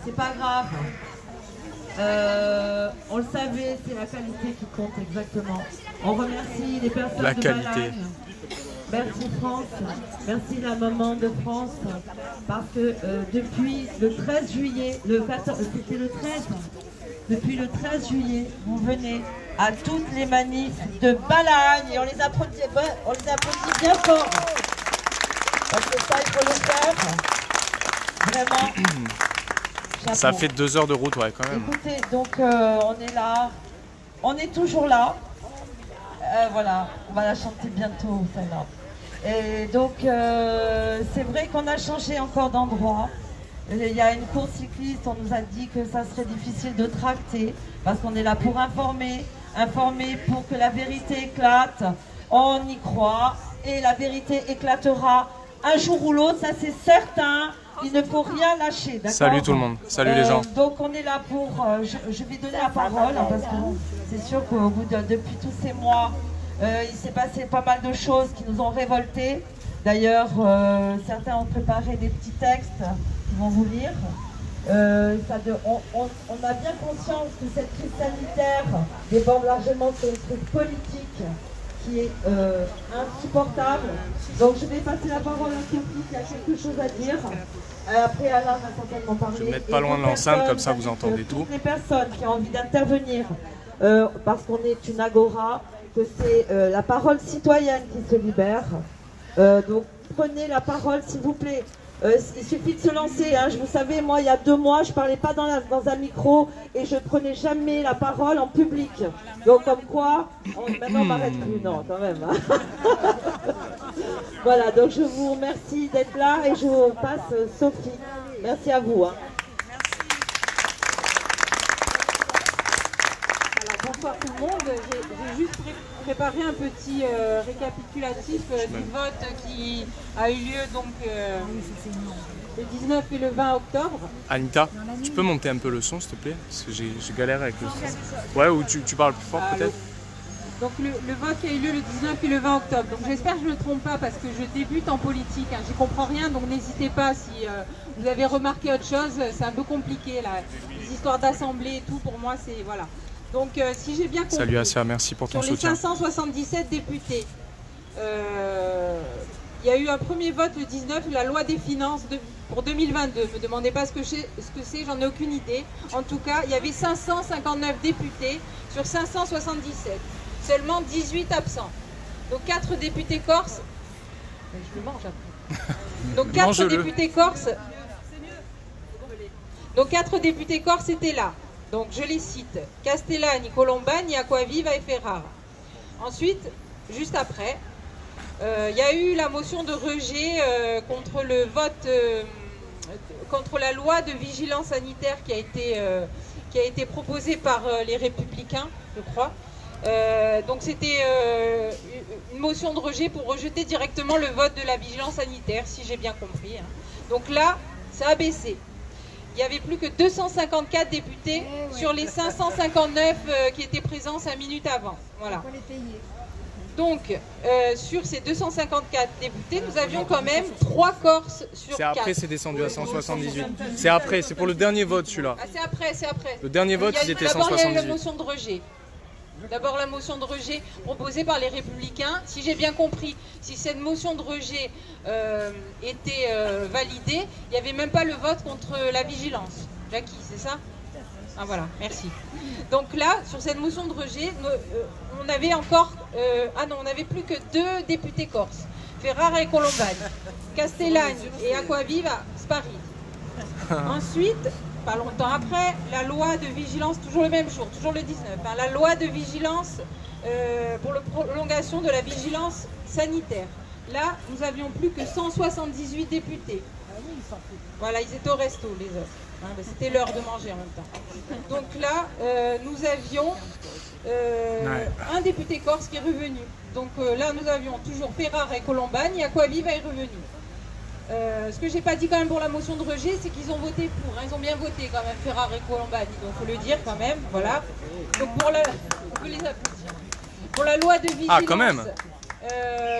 c'est pas grave. On le savait, c'est la qualité qui compte exactement. On remercie les personnes la de qualité. Balagne. Merci France, merci la maman de France, parce que depuis le 13 juillet, c'était le 13, depuis le 13 juillet, vous venez à toutes les manifs de Balagne et on les applaudit bien fort. Parce que ça, il faut le faire. Vraiment. Chapeau. Ça fait 2 heures de route, ouais, quand même. Écoutez, donc on est là, on est toujours là. Voilà, on va la chanter bientôt, celle-là. Et donc, c'est vrai qu'on a changé encore d'endroit. Il y a une course cycliste, on nous a dit que ça serait difficile de tracter, parce qu'on est là pour informer pour que la vérité éclate. On y croit, et la vérité éclatera un jour ou l'autre, ça c'est certain. Il ne faut rien lâcher, d'accord? Salut tout le monde, salut les gens. Donc on est là pour, je vais donner la parole, hein, parce que c'est sûr qu'au bout depuis tous ces mois, il s'est passé pas mal de choses qui nous ont révoltés. D'ailleurs, certains ont préparé des petits textes qu'ils vont vous lire. On a bien conscience que cette crise sanitaire déborde largement sur une crise politique qui est insupportable. Donc je vais passer la parole à Sophie qui a quelque chose à dire. Après Alain va certainement parler. Je vais me mettre pas loin de l'enceinte, comme ça vous entendez tout. Toutes les personnes qui ont envie d'intervenir, parce qu'on est une agora, que c'est la parole citoyenne qui se libère. Donc prenez la parole s'il vous plaît. Il suffit de se lancer, hein. Vous savez, moi il y a 2 mois je parlais pas dans un micro et je prenais jamais la parole en public. Donc comme quoi, maintenant on m'arrête plus, non quand même. Hein. Voilà, donc je vous remercie d'être là et je vous passe Sophie. Merci à vous. Hein. Bonsoir tout le monde, j'ai juste préparé un petit récapitulatif du vote qui a eu lieu donc le 19 et le 20 octobre. Anita, tu peux monter un peu le son s'il te plaît? Parce que j'ai galéré avec le son. Ouais, ou tu parles plus fort peut-être? Donc le vote qui a eu lieu le 19 et le 20 octobre. Donc j'espère que je ne me trompe pas parce que je débute en politique, hein. J'y comprends rien, donc n'hésitez pas si vous avez remarqué autre chose, c'est un peu compliqué là. Les histoires d'assemblée et tout, pour moi c'est voilà. Donc si j'ai bien compris, salut Assia, merci pour ton soutien. Sur les 577 députés, il y a eu un premier vote le 19, la loi des finances pour 2022. Ne me demandez pas ce que c'est, j'en ai aucune idée. En tout cas, il y avait 559 députés sur 577. Seulement 18 absents. Donc 4 députés corses. Je le mange après. Donc 4 députés corses. Donc 4 députés corses étaient là. Donc je les cite, Castellani, Colombani, Acquaviva et Ferrara. Ensuite, juste après, il y a eu la motion de rejet contre le vote, contre la loi de vigilance sanitaire qui a été proposée par les Républicains, je crois. Donc c'était une motion de rejet pour rejeter directement le vote de la vigilance sanitaire, si j'ai bien compris. Hein. Donc là, ça a baissé. Il n'y avait plus que 254 députés sur les 559 qui étaient présents 5 minutes avant. Voilà. Donc, sur ces 254 députés, nous avions quand même 3 Corses sur 4. C'est après, c'est descendu à 178. C'est après, c'est pour le dernier vote celui-là. Ah, c'est après, c'est après. Le dernier vote, ils étaient 178. D'abord, il y a eu la motion de rejet. D'abord la motion de rejet proposée par les Républicains. Si j'ai bien compris, si cette motion de rejet était validée, il n'y avait même pas le vote contre la vigilance. Jackie, c'est ça? Ah voilà, merci. Donc là, sur cette motion de rejet, on avait encore... on n'avait plus que 2 députés corses. Ferrara et Colombani. Castellani et Acquaviva, Sparide. Ensuite... Pas longtemps après, la loi de vigilance, toujours le même jour, toujours le 19, hein, la loi de vigilance pour la prolongation de la vigilance sanitaire. Là, nous avions plus que 178 députés. Voilà, ils étaient au resto, les autres. Hein, c'était l'heure de manger en même temps. Donc là, nous avions un député corse qui est revenu. Donc là, nous avions toujours Ferrara et Colombani, Acquaviva est revenu. Ce que j'ai pas dit quand même pour la motion de rejet, c'est qu'ils ont voté pour. Hein, ils ont bien voté quand même, Ferrara et Colombani. Donc il faut le dire quand même. Voilà. Donc on peut les applaudir. Pour la loi de vigilance, quand même.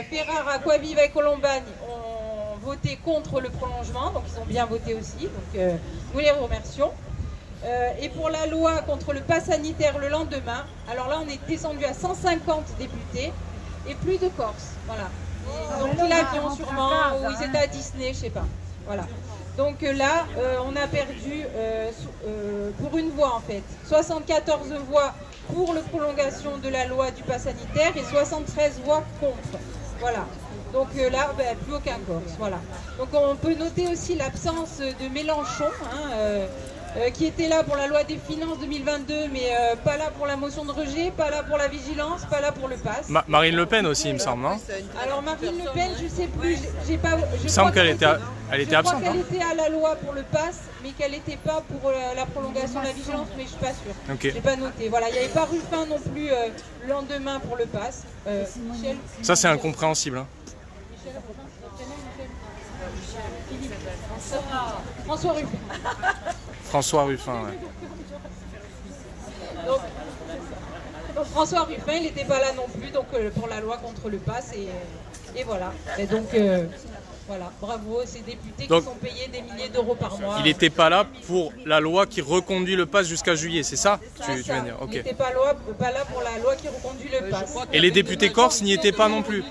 Ferrara, Acquaviva et Colombani ont voté contre le prolongement, donc ils ont bien voté aussi, donc nous les remercions. Et pour la loi contre le pass sanitaire le lendemain, alors là on est descendu à 150 députés et plus de Corses, voilà. Ils ont pris l'avion sûrement, ou ils étaient à Disney, je sais pas, voilà. Donc là, on a perdu pour une voix en fait, 74 voix pour la prolongation de la loi du pass sanitaire et 73 voix contre, voilà. Donc là, plus aucun Corse, voilà. Donc on peut noter aussi l'absence de Mélenchon, qui était là pour la loi des finances 2022, mais pas là pour la motion de rejet, pas là pour la vigilance, pas là pour le pass. Marine Le Pen aussi, il me semble, non? Alors Marine Le Pen, je sais plus, j'ai pas. Il me semble qu'elle était absente. Je crois qu'elle était à la loi pour le pass, mais qu'elle n'était pas pour la prolongation de la vigilance, mais je suis pas sûre. Okay. J'ai pas noté. Voilà, il n'y avait pas Ruffin non plus le lendemain pour le pass. Michel. Ça c'est incompréhensible. Hein. François Ruffin. François Ruffin, ouais. Donc François Ruffin, il n'était pas là non plus donc, pour la loi contre le pass et voilà. Et donc voilà, bravo ces députés qui sont payés des milliers d'euros par mois. Il n'était pas là pour la loi qui reconduit le pass jusqu'à juillet, c'est ça? Tu veux dire, okay. Il n'était pas là pour la loi qui reconduit le pass. Et les députés corses n'y étaient pas non plus?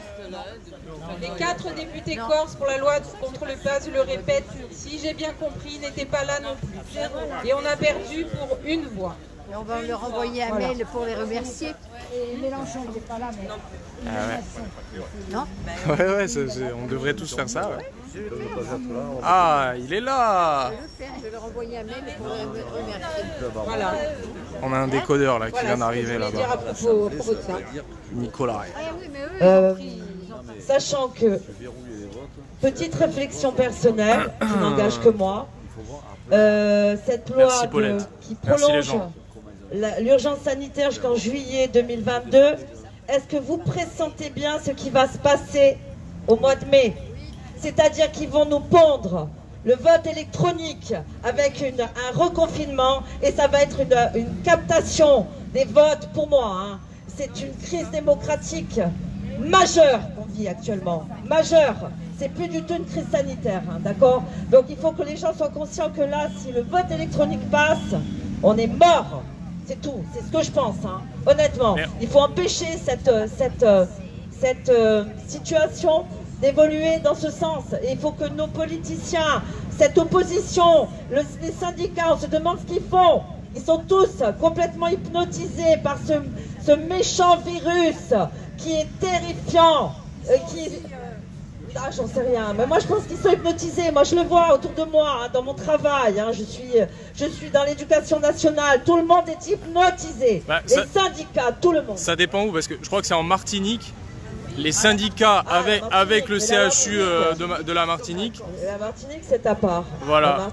Les 4 députés corses pour la loi contre le pass, je le répète, si j'ai bien compris, n'étaient pas là non plus. Et on a perdu pour une voix. Et on va leur envoyer un mail pour les remercier. Et Mélenchon, il n'est pas là, mais... Non. Ouais, on devrait tous faire ça. Ouais. Ah, il est là. Je vais leur envoyer un mail pour les remercier. Voilà. On a un décodeur là qui vient d'arriver là-bas. À propos de ça. Nicolas. Sachant que, petite réflexion personnelle, qui n'engage que moi, cette loi qui prolonge l'urgence sanitaire jusqu'en juillet 2022, est-ce que vous pressentez bien ce qui va se passer au mois de mai? C'est-à-dire qu'ils vont nous pondre le vote électronique avec un reconfinement et ça va être une captation des votes pour moi. Hein. C'est une crise démocratique majeure qu'on vit actuellement, majeure. C'est plus du tout une crise sanitaire, hein, d'accord? Donc il faut que les gens soient conscients que là, si le vote électronique passe, on est mort. C'est tout, c'est ce que je pense, hein. Honnêtement. Il faut empêcher cette situation d'évoluer dans ce sens. Et il faut que nos politiciens, cette opposition, les syndicats, on se demande ce qu'ils font. Ils sont tous complètement hypnotisés par ce méchant virus qui est terrifiant, j'en sais rien, mais moi je pense qu'ils sont hypnotisés. Moi je le vois autour de moi, hein, dans mon travail, hein, je suis dans l'éducation nationale, tout le monde est hypnotisé, les syndicats, tout le monde. Ça dépend où, parce que je crois que c'est en Martinique, les syndicats avec le CHU de la Martinique. La Martinique c'est à part. Voilà.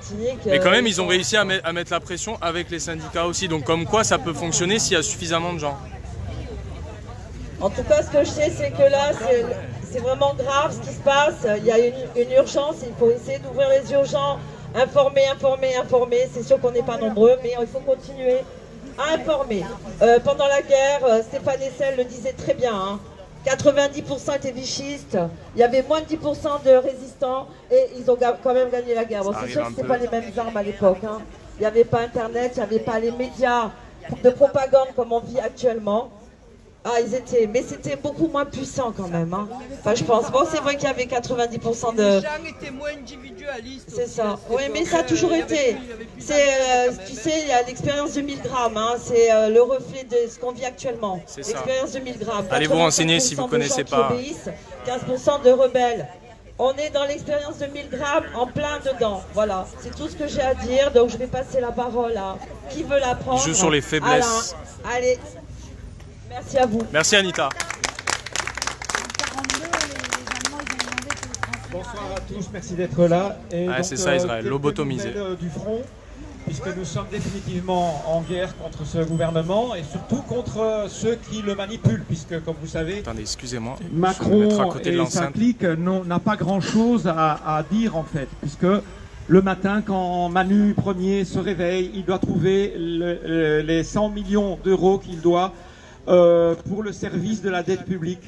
Mais quand même ils ont réussi à mettre la pression avec les syndicats aussi, donc comme quoi ça peut fonctionner s'il y a suffisamment de gens. En tout cas, ce que je sais, c'est que là, c'est vraiment grave ce qui se passe. Il y a une urgence, il faut essayer d'ouvrir les yeux aux gens, informer. C'est sûr qu'on n'est pas nombreux, mais il faut continuer à informer. Pendant la guerre, Stéphane Hessel le disait très bien, hein, 90% étaient vichistes, il y avait moins de 10% de résistants, et ils ont quand même gagné la guerre. Bon, c'est sûr que ce n'était pas les mêmes armes à l'époque. Hein. Il n'y avait pas Internet, il n'y avait pas les médias de propagande comme on vit actuellement. Ah, mais c'était beaucoup moins puissant quand même, hein. Enfin, je pense. Bon, c'est vrai qu'il y avait 90% de... Les gens étaient moins individualistes. C'est ça. Oui, mais ça a toujours été. Tu sais, il y a l'expérience de 1000 grammes, hein. C'est le reflet de ce qu'on vit actuellement. L'expérience de 1000 grammes. Allez vous renseigner si vous ne connaissez pas. 15% de rebelles. On est dans l'expérience de 1000 grammes en plein dedans. Voilà, c'est tout ce que j'ai à dire. Donc, je vais passer la parole à qui veut la prendre. Il joue sur les faiblesses. Alain. Allez. Merci à vous. Merci Anita. Bonsoir à tous, merci d'être là. C'est ça Israël, lobotomisé. Du front, puisque nous sommes définitivement en guerre contre ce gouvernement et surtout contre ceux qui le manipulent, puisque comme vous savez, attendez, excusez-moi, Macron et sa clique n'a pas grand-chose à dire en fait, puisque le matin, quand Manu Ier se réveille, il doit trouver les 100 millions d'euros qu'il doit pour le service de la dette publique,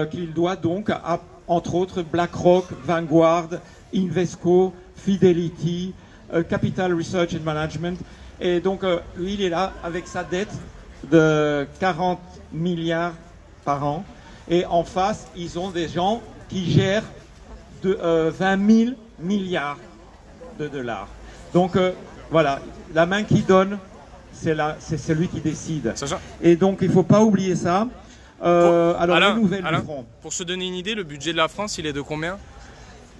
qu'il doit donc entre autres BlackRock, Vanguard, Invesco, Fidelity, Capital Research and Management. Et donc, lui, il est là avec sa dette de 40 milliards par an. Et en face, ils ont des gens qui gèrent 20 000 milliards de dollars. Donc, voilà, la main qui donne, c'est celui qui décide. Et donc, il ne faut pas oublier ça. Alors, Alain, les nouvelles du front. Pour se donner une idée, le budget de la France, il est de combien?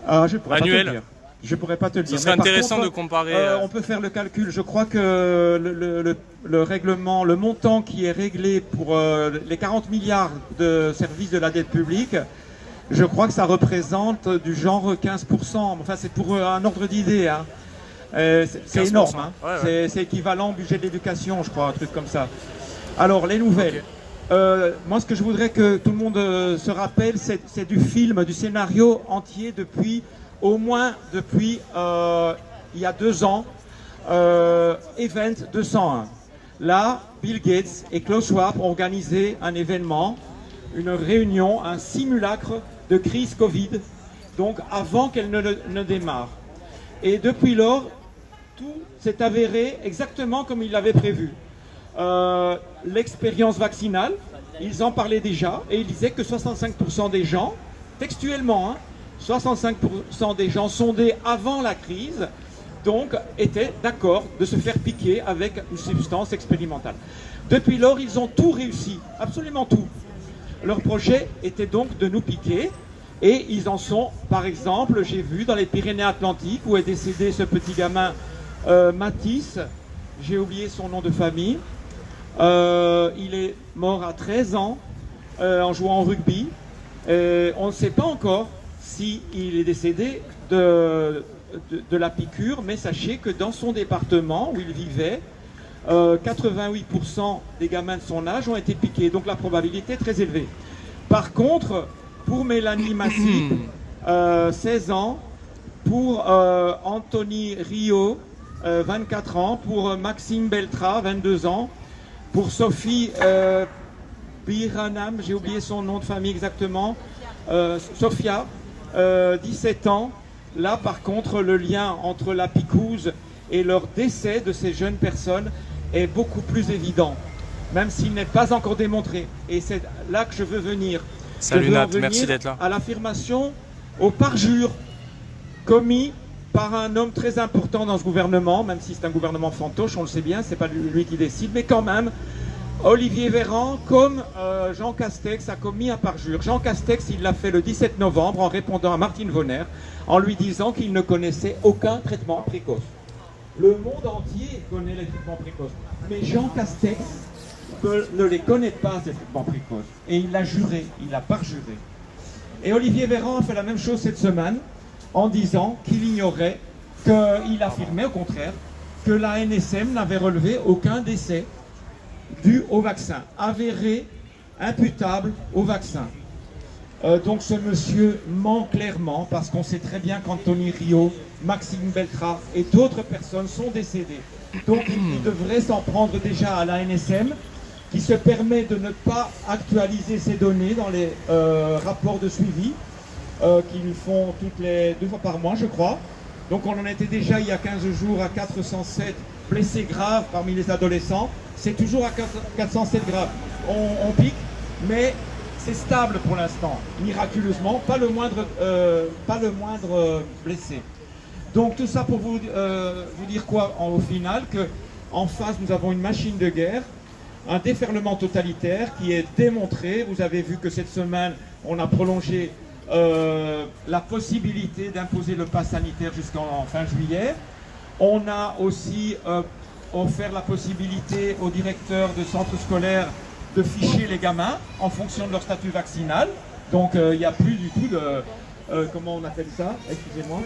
Je pourrais pas te le dire. Je pourrais pas te le dire. Ce serait intéressant contre, de comparer. On peut faire le calcul. Je crois que le règlement, le montant qui est réglé pour les 40 milliards de services de la dette publique, je crois que ça représente du genre 15%. Enfin, c'est pour un ordre d'idée. Hein. C'est énorme. Hein. Ouais. C'est équivalent au budget de l'éducation, je crois, un truc comme ça. Alors, les nouvelles. Okay. Moi, ce que je voudrais que tout le monde se rappelle, c'est du film, du scénario entier au moins depuis il y a 2 ans, Event 201. Là, Bill Gates et Klaus Schwab ont organisé un événement, une réunion, un simulacre de crise Covid, donc avant qu'elle ne démarre. Et depuis lors, tout s'est avéré exactement comme ils l'avaient prévu. L'expérience vaccinale, ils en parlaient déjà, et ils disaient que 65% des gens, textuellement, 65% des gens sondés avant la crise, donc, étaient d'accord de se faire piquer avec une substance expérimentale. Depuis lors, ils ont tout réussi, absolument tout. Leur projet était donc de nous piquer, et ils en sont, par exemple, j'ai vu dans les Pyrénées-Atlantiques, où est décédé ce petit gamin Matisse, j'ai oublié son nom de famille, il est mort à 13 ans en jouant au rugby. On ne sait pas encore s'il est décédé de la piqûre, mais sachez que dans son département où il vivait, 88% des gamins de son âge ont été piqués, donc la probabilité est très élevée. Par contre, pour Mélanie Massy, 16 ans, pour Anthony Rio, 24 ans, pour Maxime Beltra, 22 ans, pour Sophie Biranam, j'ai oublié son nom de famille exactement, Sophia, 17 ans. Là, par contre, le lien entre la piquouse et leur décès de ces jeunes personnes est beaucoup plus évident, même s'il n'est pas encore démontré. Et c'est là que je veux venir. Salut Nat, merci d'être là. À l'affirmation au parjure commis par un homme très important dans ce gouvernement, même si c'est un gouvernement fantoche, on le sait bien, c'est pas lui qui décide, mais quand même, Olivier Véran, comme Jean Castex, a commis un parjure. Jean Castex, il l'a fait le 17 novembre en répondant à Martine Vonner, en lui disant qu'il ne connaissait aucun traitement précoce. Le monde entier connaît les traitements précoces, mais Jean Castex ne les connaît pas, ces traitements précoces. Et il l'a juré, il a parjuré. Et Olivier Véran a fait la même chose cette semaine, en disant qu'il ignorait, qu'il affirmait au contraire, que la NSM n'avait relevé aucun décès dû au vaccin, avéré, imputable au vaccin. Donc ce monsieur ment clairement, parce qu'on sait très bien qu'Anthony Rio, Maxime Beltra et d'autres personnes sont décédés. Donc il devrait s'en prendre déjà à la NSM, qui se permet de ne pas actualiser ces données dans les rapports de suivi, qu'ils font toutes les 2 fois par mois, je crois. Donc on en était déjà il y a 15 jours à 407 blessés graves parmi les adolescents. C'est toujours à 407 graves. On pique, mais c'est stable pour l'instant, miraculeusement, pas le moindre blessé. Donc tout ça pour vous dire quoi au final, qu'en face nous avons une machine de guerre, un déferlement totalitaire qui est démontré. Vous avez vu que cette semaine, on a prolongé la possibilité d'imposer le pass sanitaire jusqu'en fin juillet. On a aussi offert la possibilité aux directeurs de centres scolaires de ficher les gamins en fonction de leur statut vaccinal. Donc il n'y a plus du tout de... comment on appelle ça? Excusez-moi.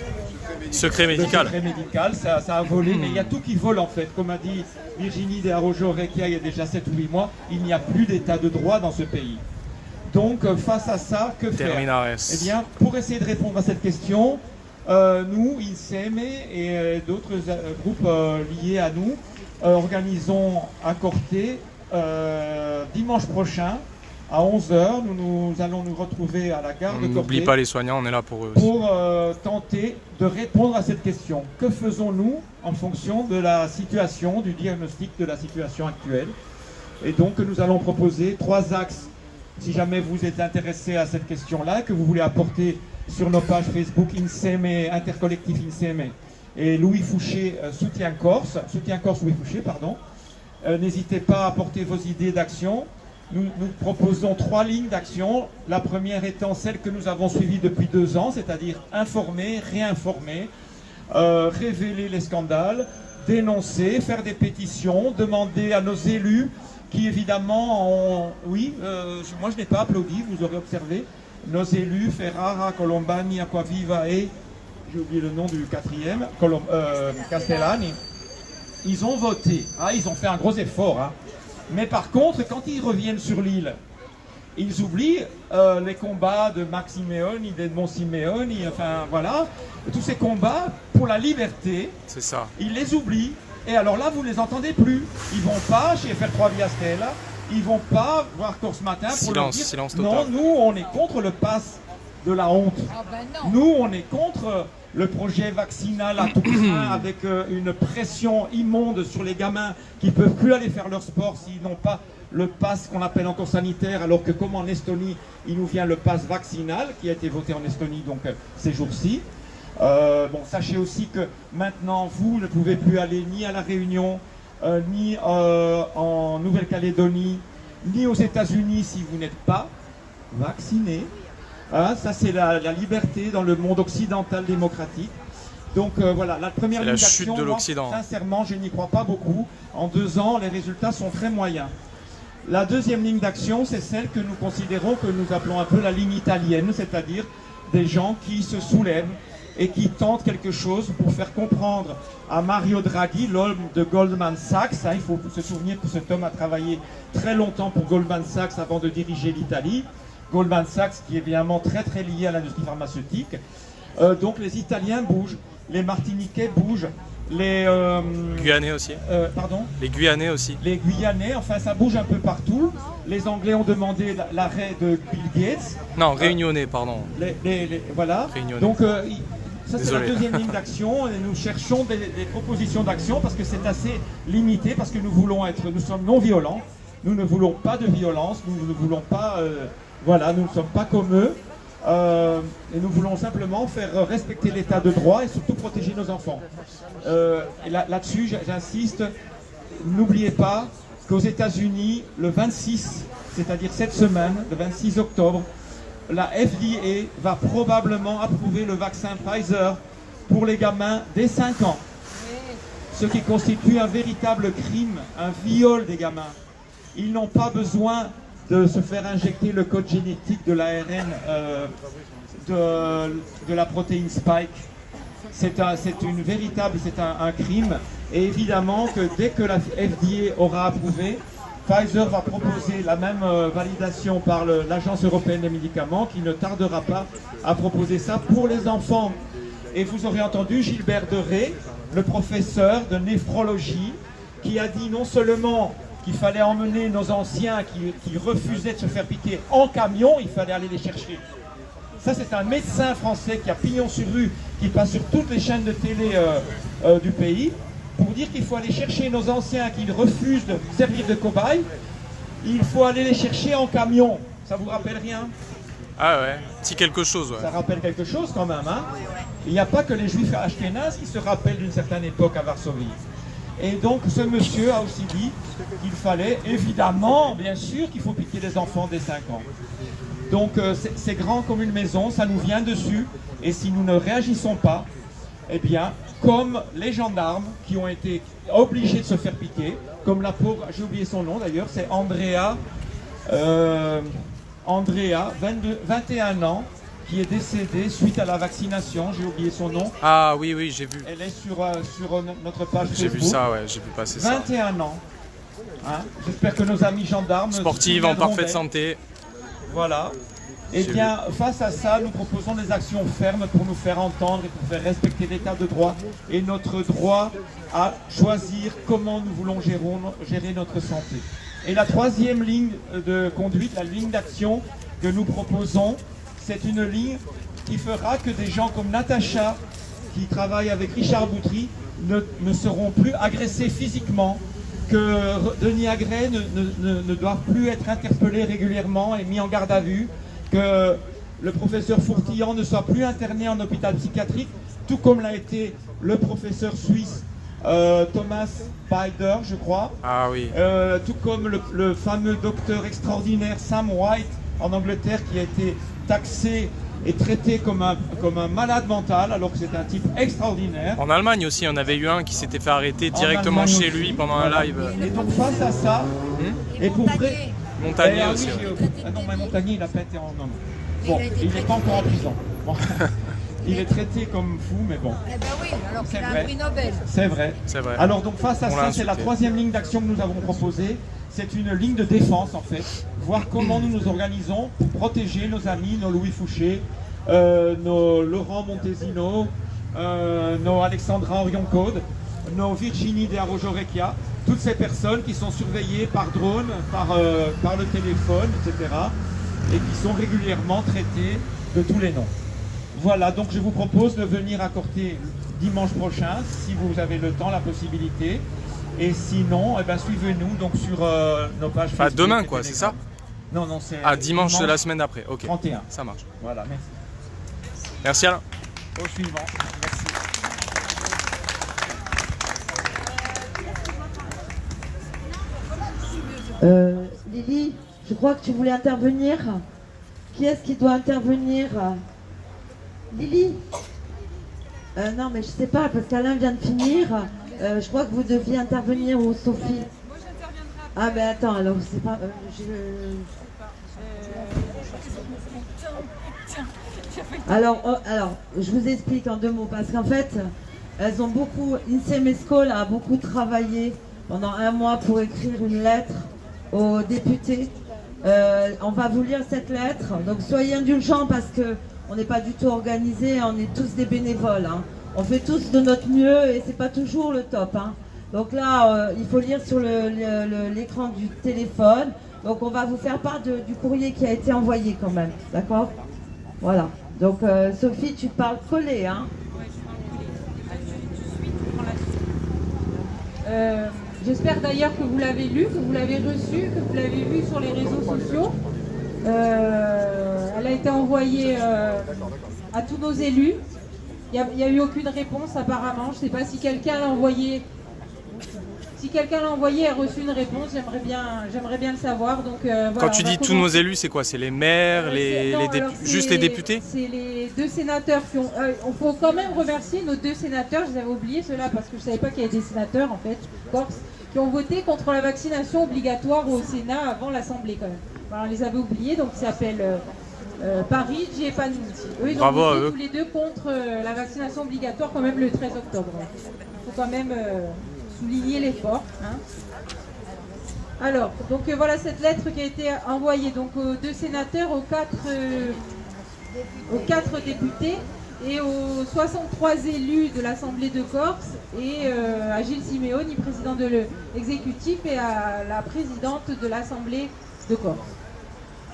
Secret médical. Secret médical, ça a volé, mais il y a tout qui vole en fait. Comme a dit Virginie de Arrojo-Requia il y a déjà 7 ou 8 mois, il n'y a plus d'état de droit dans ce pays. Donc face à ça, que faire? Eh bien, pour essayer de répondre à cette question, nous, INSEM et d'autres groupes liés à nous, organisons à Corté dimanche prochain À 11h, nous allons nous retrouver à la gare de Corday. N'oublie pas les soignants, on est là pour eux. Pour tenter de répondre à cette question. Que faisons-nous en fonction de la situation, du diagnostic de la situation actuelle? Et donc nous allons proposer 3 axes. Si jamais vous êtes intéressé à cette question-là, que vous voulez apporter sur nos pages Facebook INSEME, Intercollectif INSEME et Louis Fouché, Soutien Corse Louis Fouché, pardon. N'hésitez pas à apporter vos idées d'action. Nous proposons 3 lignes d'action. La première étant celle que nous avons suivie depuis 2 ans, c'est-à-dire informer, réinformer, révéler les scandales, dénoncer, faire des pétitions, demander à nos élus qui évidemment ont... Oui, moi je n'ai pas applaudi, vous aurez observé. Nos élus, Ferrara, Colombani, Acquaviva et... j'ai oublié le nom du 4e, Castellani. Ils ont voté. Ah, ils ont fait un gros effort. Hein. Mais par contre, quand ils reviennent sur l'île, ils oublient les combats de Max Simeoni, d'Edmond Simeoni, enfin voilà, tous ces combats pour la liberté. C'est ça. Ils les oublient. Et alors là, vous ne les entendez plus. Ils vont pas chez FR3 Via Stella, ils vont pas voir Corse Matin pour leur dire silence total. non, nous on est contre le pass de la honte. Ah ben non. Nous on est contre le projet vaccinal à tout craint avec une pression immonde sur les gamins qui ne peuvent plus aller faire leur sport s'ils n'ont pas le pass qu'on appelle encore sanitaire, alors que comme en Estonie, il nous vient le pass vaccinal qui a été voté en Estonie donc ces jours-ci. Bon, sachez aussi que maintenant vous ne pouvez plus aller ni à La Réunion, ni en Nouvelle-Calédonie, ni aux États-Unis si vous n'êtes pas vacciné. Hein, ça c'est la liberté dans le monde occidental démocratique. Donc voilà, la première ligne d'action, chute de l'Occident. Sincèrement, je n'y crois pas beaucoup. En 2 ans, les résultats sont très moyens. La deuxième ligne d'action, c'est celle que nous considérons, que nous appelons un peu la ligne italienne, c'est-à-dire des gens qui se soulèvent et qui tentent quelque chose pour faire comprendre à Mario Draghi, l'homme de Goldman Sachs. Hein, il faut se souvenir que cet homme a travaillé très longtemps pour Goldman Sachs avant de diriger l'Italie. Goldman Sachs qui est évidemment très très lié à l'industrie pharmaceutique. Donc les Italiens bougent, les Martiniquais bougent, les... Guyanais aussi. Pardon ? Les Guyanais aussi. Les Guyanais, enfin ça bouge un peu partout. Les Anglais ont demandé l'arrêt de Bill Gates. Non, Réunionnais, pardon. Voilà. Réunionnais. Donc ça c'est la deuxième ligne d'action et nous cherchons des propositions d'action parce que c'est assez limité, parce que nous sommes non violents, nous ne voulons pas de violence, nous ne voulons pas... Voilà, nous ne sommes pas comme eux et nous voulons simplement faire respecter l'état de droit et surtout protéger nos enfants. Et là-dessus, j'insiste, n'oubliez pas qu'aux États-Unis, le 26, c'est-à-dire cette semaine, le 26 octobre, la FDA va probablement approuver le vaccin Pfizer pour les gamins dès 5 ans. Ce qui constitue un véritable crime, un viol des gamins. Ils n'ont pas besoin de se faire injecter le code génétique de l'ARN de la protéine Spike. C'est un crime. Et évidemment que dès que la FDA aura approuvé, Pfizer va proposer la même validation par l'Agence européenne des médicaments, qui ne tardera pas à proposer ça pour les enfants. Et vous aurez entendu Gilbert Deray, le professeur de néphrologie, qui a dit non seulement qu'il fallait emmener nos anciens qui refusaient de se faire piquer en camion, il fallait aller les chercher. Ça, c'est un médecin français qui a pignon sur rue, qui passe sur toutes les chaînes de télé du pays, pour dire qu'il faut aller chercher nos anciens qui refusent de servir de cobayes. Il faut aller les chercher en camion. Ça vous rappelle rien? Ah ouais, si quelque chose, ouais. Ça rappelle quelque chose quand même, hein. Il n'y a pas que les juifs ashkénazes qui se rappellent d'une certaine époque à Varsovie. Et donc ce monsieur a aussi dit qu'il fallait, évidemment, bien sûr, qu'il faut piquer les enfants dès 5 ans. Donc c'est grand comme une maison, ça nous vient dessus, et si nous ne réagissons pas, eh bien, comme les gendarmes qui ont été obligés de se faire piquer, comme la pauvre, j'ai oublié son nom d'ailleurs, c'est Andrea, 21 ans, qui est décédée suite à la vaccination, j'ai oublié son nom. Ah oui, oui, j'ai vu. Elle est sur notre page Facebook. J'ai vu ça, ouais, j'ai vu passer ça. 21 ans. Hein, j'espère que nos amis gendarmes... Sportive, en parfaite santé. Voilà. Eh bien, face à ça, nous proposons des actions fermes pour nous faire entendre et pour faire respecter l'état de droit et notre droit à choisir comment nous voulons gérer notre santé. Et la troisième ligne de conduite, la ligne d'action que nous proposons, c'est une ligne qui fera que des gens comme Natacha, qui travaille avec Richard Boutry, ne seront plus agressés physiquement, que Denis Agré ne doit plus être interpellé régulièrement et mis en garde à vue, que le professeur Fourtillan ne soit plus interné en hôpital psychiatrique, tout comme l'a été le professeur suisse Thomas Beider, je crois. Ah oui. Tout comme le fameux docteur extraordinaire Sam White en Angleterre, qui a été taxé et traité comme un malade mental, alors que c'est un type extraordinaire. En Allemagne aussi, on avait eu un qui s'était fait arrêter directement chez lui pendant un live. Et donc face à ça, et pour vrai... Montagnier aussi. Ah non, mais Montagnier, il n'a pas été en homme. Bon, il n'est pas encore en prison. Bon. Il est traité comme fou, mais bon. Eh ben oui, alors qu'il a un prix Nobel. C'est vrai. C'est vrai. Alors donc face à ça, c'est la troisième ligne d'action que nous avons proposée. C'est une ligne de défense en fait. Voir comment nous nous organisons pour protéger nos amis, nos Louis Fouché, nos Laurent Montesino, nos Alexandra Orion-Code, nos Virginie de Arrojo-Recchia, toutes ces personnes qui sont surveillées par drone, par le téléphone, etc. et qui sont régulièrement traitées de tous les noms. Voilà, donc je vous propose de venir à Corté dimanche prochain, si vous avez le temps, la possibilité. Et sinon, eh ben, suivez-nous donc sur nos pages Facebook. Enfin, demain, quoi, c'est ça? Non, non, c'est... dimanche de la semaine d'après, ok. 31. Ça marche. Voilà, merci. Merci Alain. Au suivant. Merci. Lily, je crois que tu voulais intervenir. Qui est-ce qui doit intervenir? Lily? Non, mais je sais pas, parce qu'Alain vient de finir. Je crois que vous deviez intervenir, ou Sophie. Moi, j'interviendrai après. Ah, mais attends, alors, c'est pas... Alors, je vous explique en 2 mots, parce qu'en fait, elles ont beaucoup... Insemescol a beaucoup travaillé pendant 1 mois pour écrire une lettre aux députés. On va vous lire cette lettre, donc soyez indulgents parce que on n'est pas du tout organisés, on est tous des bénévoles. Hein. On fait tous de notre mieux et c'est pas toujours le top. Hein. Donc là, il faut lire sur l'écran du téléphone. Donc on va vous faire part du courrier qui a été envoyé quand même, d'accord? Voilà. Donc Sophie, tu parles collé, hein? J'espère d'ailleurs que vous l'avez lu, que vous l'avez reçu, que vous l'avez vu sur les réseaux sociaux. Elle a été envoyée à tous nos élus. Il n'y a eu aucune réponse apparemment. Je ne sais pas si quelqu'un l'a envoyé. Si quelqu'un l'a envoyé et a reçu une réponse, j'aimerais bien le savoir. Donc, voilà, quand tu dis tous nos élus, c'est quoi? C'est les maires, juste les députés? C'est les 2 sénateurs qui ont... Il faut quand même remercier nos 2 sénateurs, je les avais oubliés ceux-là parce que je ne savais pas qu'il y avait des sénateurs en fait, Corse, qui ont voté contre la vaccination obligatoire au Sénat avant l'Assemblée quand même. Alors, on les avait oubliés, donc ils s'appellent Parigi et Panucci. Eux, ils ont voté tous les 2 contre la vaccination obligatoire quand même le 13 octobre. Il faut quand même... souligner l'effort. Hein. Alors, donc voilà cette lettre qui a été envoyée donc, aux 2 sénateurs, aux 4 députés et aux 63 élus de l'Assemblée de Corse et à Gilles Simeoni, président de l'exécutif, et à la présidente de l'Assemblée de Corse.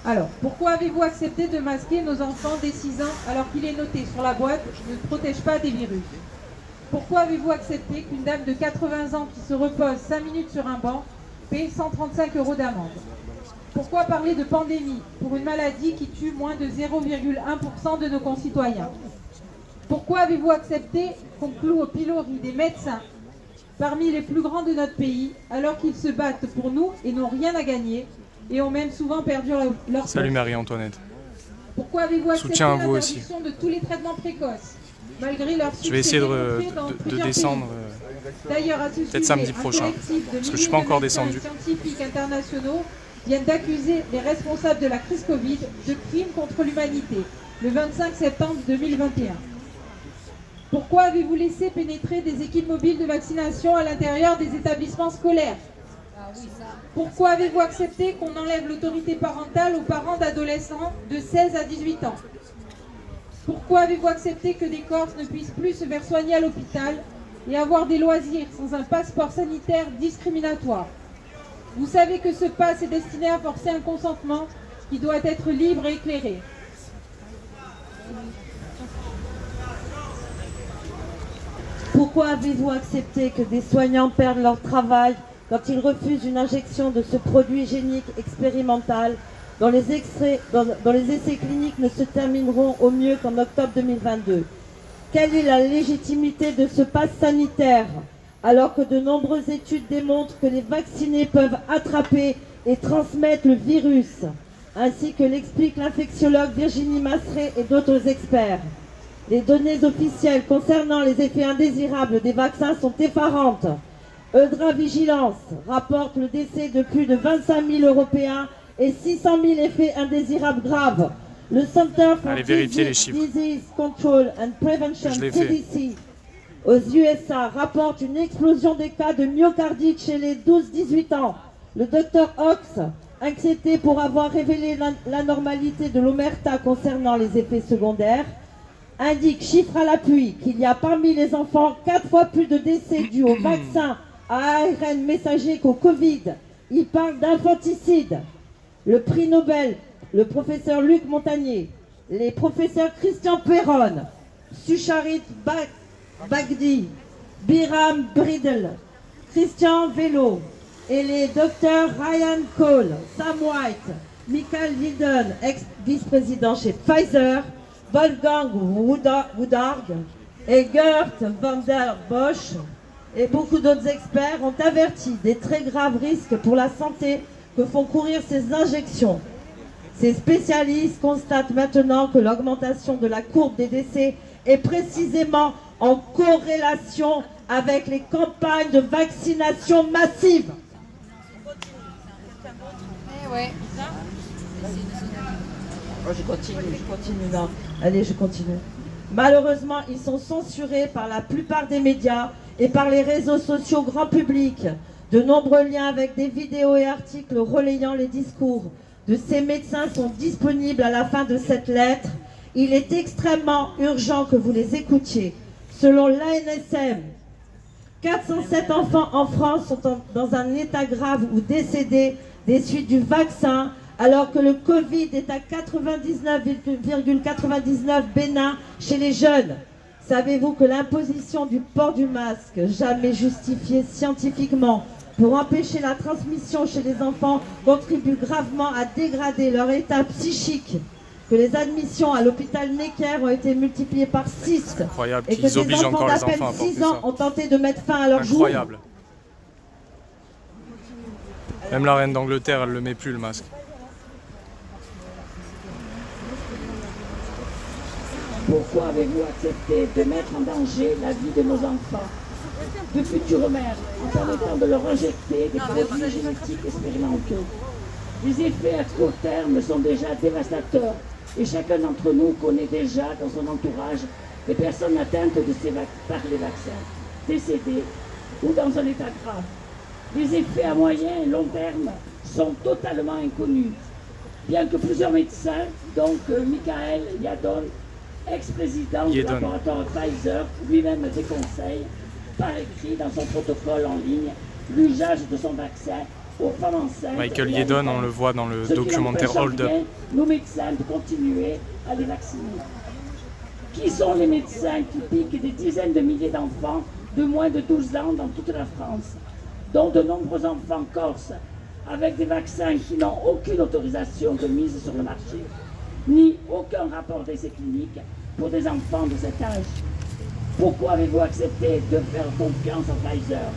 Alors, pourquoi avez-vous accepté de masquer nos enfants dès 6 ans alors qu'il est noté sur la boîte « Ne protège pas des virus » ? Pourquoi avez-vous accepté qu'une dame de 80 ans qui se repose 5 minutes sur un banc paie 135 € d'amende? Pourquoi parler de pandémie pour une maladie qui tue moins de 0,1% de nos concitoyens? Pourquoi avez-vous accepté qu'on cloue au pilori des médecins parmi les plus grands de notre pays alors qu'ils se battent pour nous et n'ont rien à gagner et ont même souvent perdu leur Salut poste? Marie-Antoinette. Pourquoi avez-vous accepté l'interdiction de tous les traitements précoces malgré leur succès? Je vais essayer de descendre d'ailleurs, à ce peut-être samedi prochain, parce que je ne suis pas encore descendu. Les scientifiques internationaux viennent d'accuser les responsables de la crise Covid de crimes contre l'humanité, le 25 septembre 2021. Pourquoi avez-vous laissé pénétrer des équipes mobiles de vaccination à l'intérieur des établissements scolaires? Pourquoi avez-vous accepté qu'on enlève l'autorité parentale aux parents d'adolescents de 16 à 18 ans? Pourquoi avez-vous accepté que des Corses ne puissent plus se faire soigner à l'hôpital et avoir des loisirs sans un passeport sanitaire discriminatoire? Vous savez que ce pass est destiné à forcer un consentement qui doit être libre et éclairé. Pourquoi avez-vous accepté que des soignants perdent leur travail quand ils refusent une injection de ce produit génique expérimental dont les essais cliniques ne se termineront au mieux qu'en octobre 2022? Quelle est la légitimité de ce pass sanitaire alors que de nombreuses études démontrent que les vaccinés peuvent attraper et transmettre le virus, ainsi que l'explique l'infectiologue Virginie Masseret et d'autres experts? Les données officielles concernant les effets indésirables des vaccins sont effarantes. Eudra Vigilance rapporte le décès de plus de 25 000 Européens et 600 000 effets indésirables graves. Le Center for Disease Control and Prevention, CDC, aux USA, rapporte une explosion des cas de myocardite chez les 12-18 ans. Le Dr Ox, inquiété pour avoir révélé l'anormalité de l'omerta concernant les effets secondaires, indique, chiffre à l'appui, qu'il y a parmi les enfants 4 fois plus de décès dus au vaccin à ARN messager qu'au Covid. Il parle d'infanticide. Le prix Nobel, le professeur Luc Montagnier, les professeurs Christian Perron, Sucharit Bagdi, Biram Bridle, Christian Velo et les docteurs Ryan Cole, Sam White, Michael Lydon, ex-vice-président chez Pfizer, Wolfgang Woodard et Gert van der Bosch et beaucoup d'autres experts ont averti des très graves risques pour la santé que font courir ces injections. Ces spécialistes constatent maintenant que l'augmentation de la courbe des décès est précisément en corrélation avec les campagnes de vaccination massive. Je continue là. Allez, je continue. Malheureusement, ils sont censurés par la plupart des médias et par les réseaux sociaux grand public. De nombreux liens avec des vidéos et articles relayant les discours de ces médecins sont disponibles à la fin de cette lettre. Il est extrêmement urgent que vous les écoutiez. Selon l'ANSM, 407 enfants en France sont dans un état grave ou décédés des suites du vaccin, alors que le Covid est à 99,99 bénin chez les jeunes. Savez-vous que l'imposition du port du masque, jamais justifiée scientifiquement, pour empêcher la transmission chez les enfants, contribue gravement à dégrader leur état psychique, que les admissions à l'hôpital Necker ont été multipliées par 6 et que des enfants d'à peine 6 ans ont tenté de mettre fin à leur jour. Incroyable. Même la reine d'Angleterre, elle ne le met plus le masque. Pourquoi avez-vous accepté de mettre en danger la vie de nos enfants, de futures mères, en permettant de leur injecter des produits génétiques expérimentaux? Les effets à court terme sont déjà dévastateurs et chacun d'entre nous connaît déjà dans son entourage des personnes atteintes par les vaccins, décédées ou dans un état grave. Les effets à moyen et long terme sont totalement inconnus, bien que plusieurs médecins, donc Michael Lydon, ex-président du laboratoire Pfizer, lui-même déconseille, par écrit dans son protocole en ligne, l'usage de son vaccin aux femmes enceintes. Michael Lydon, on le voit dans le documentaire Hold Up. Nos médecins de continuer à les vacciner. Qui sont les médecins qui piquent des dizaines de milliers d'enfants de moins de 12 ans dans toute la France, dont de nombreux enfants corses, avec des vaccins qui n'ont aucune autorisation de mise sur le marché, ni aucun rapport d'essai clinique pour des enfants de cet âge? Pourquoi avez-vous accepté de faire confiance à Pfizer,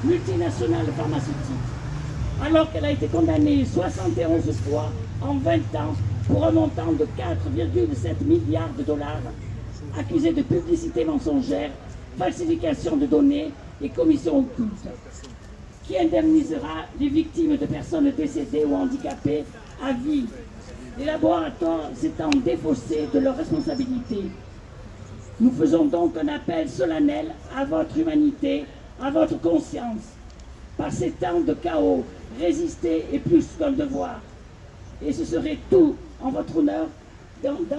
multinationale pharmaceutique, alors qu'elle a été condamnée 71 fois en 20 ans pour un montant de 4,7 milliards de dollars, accusée de publicité mensongère, falsification de données et commission occulte? Qui indemnisera les victimes de personnes décédées ou handicapées à vie, les laboratoires s'étant défaussés de leurs responsabilités? Nous faisons donc un appel solennel à votre humanité, à votre conscience. Par ces temps de chaos, résister est plus qu'un devoir. Et ce serait tout en votre honneur.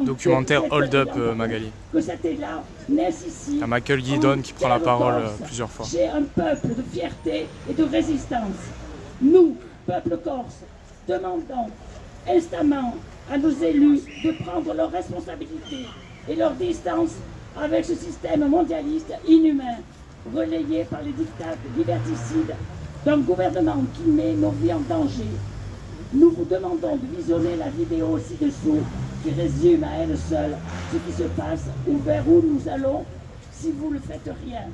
Documentaire Hold Up, Magali. Que cet élan naisse ici. Il y a Michael Guidon qui prend la parole plusieurs fois. J'ai un peuple de fierté et de résistance. Nous, peuple corse, demandons instamment à nos élus de prendre leurs responsabilités et leur distance avec ce système mondialiste inhumain, relayé par les dictats liberticides d'un gouvernement qui met nos vies en danger. Nous vous demandons de visionner la vidéo ci-dessous qui résume à elle seule ce qui se passe ou vers où nous allons si vous ne faites rien.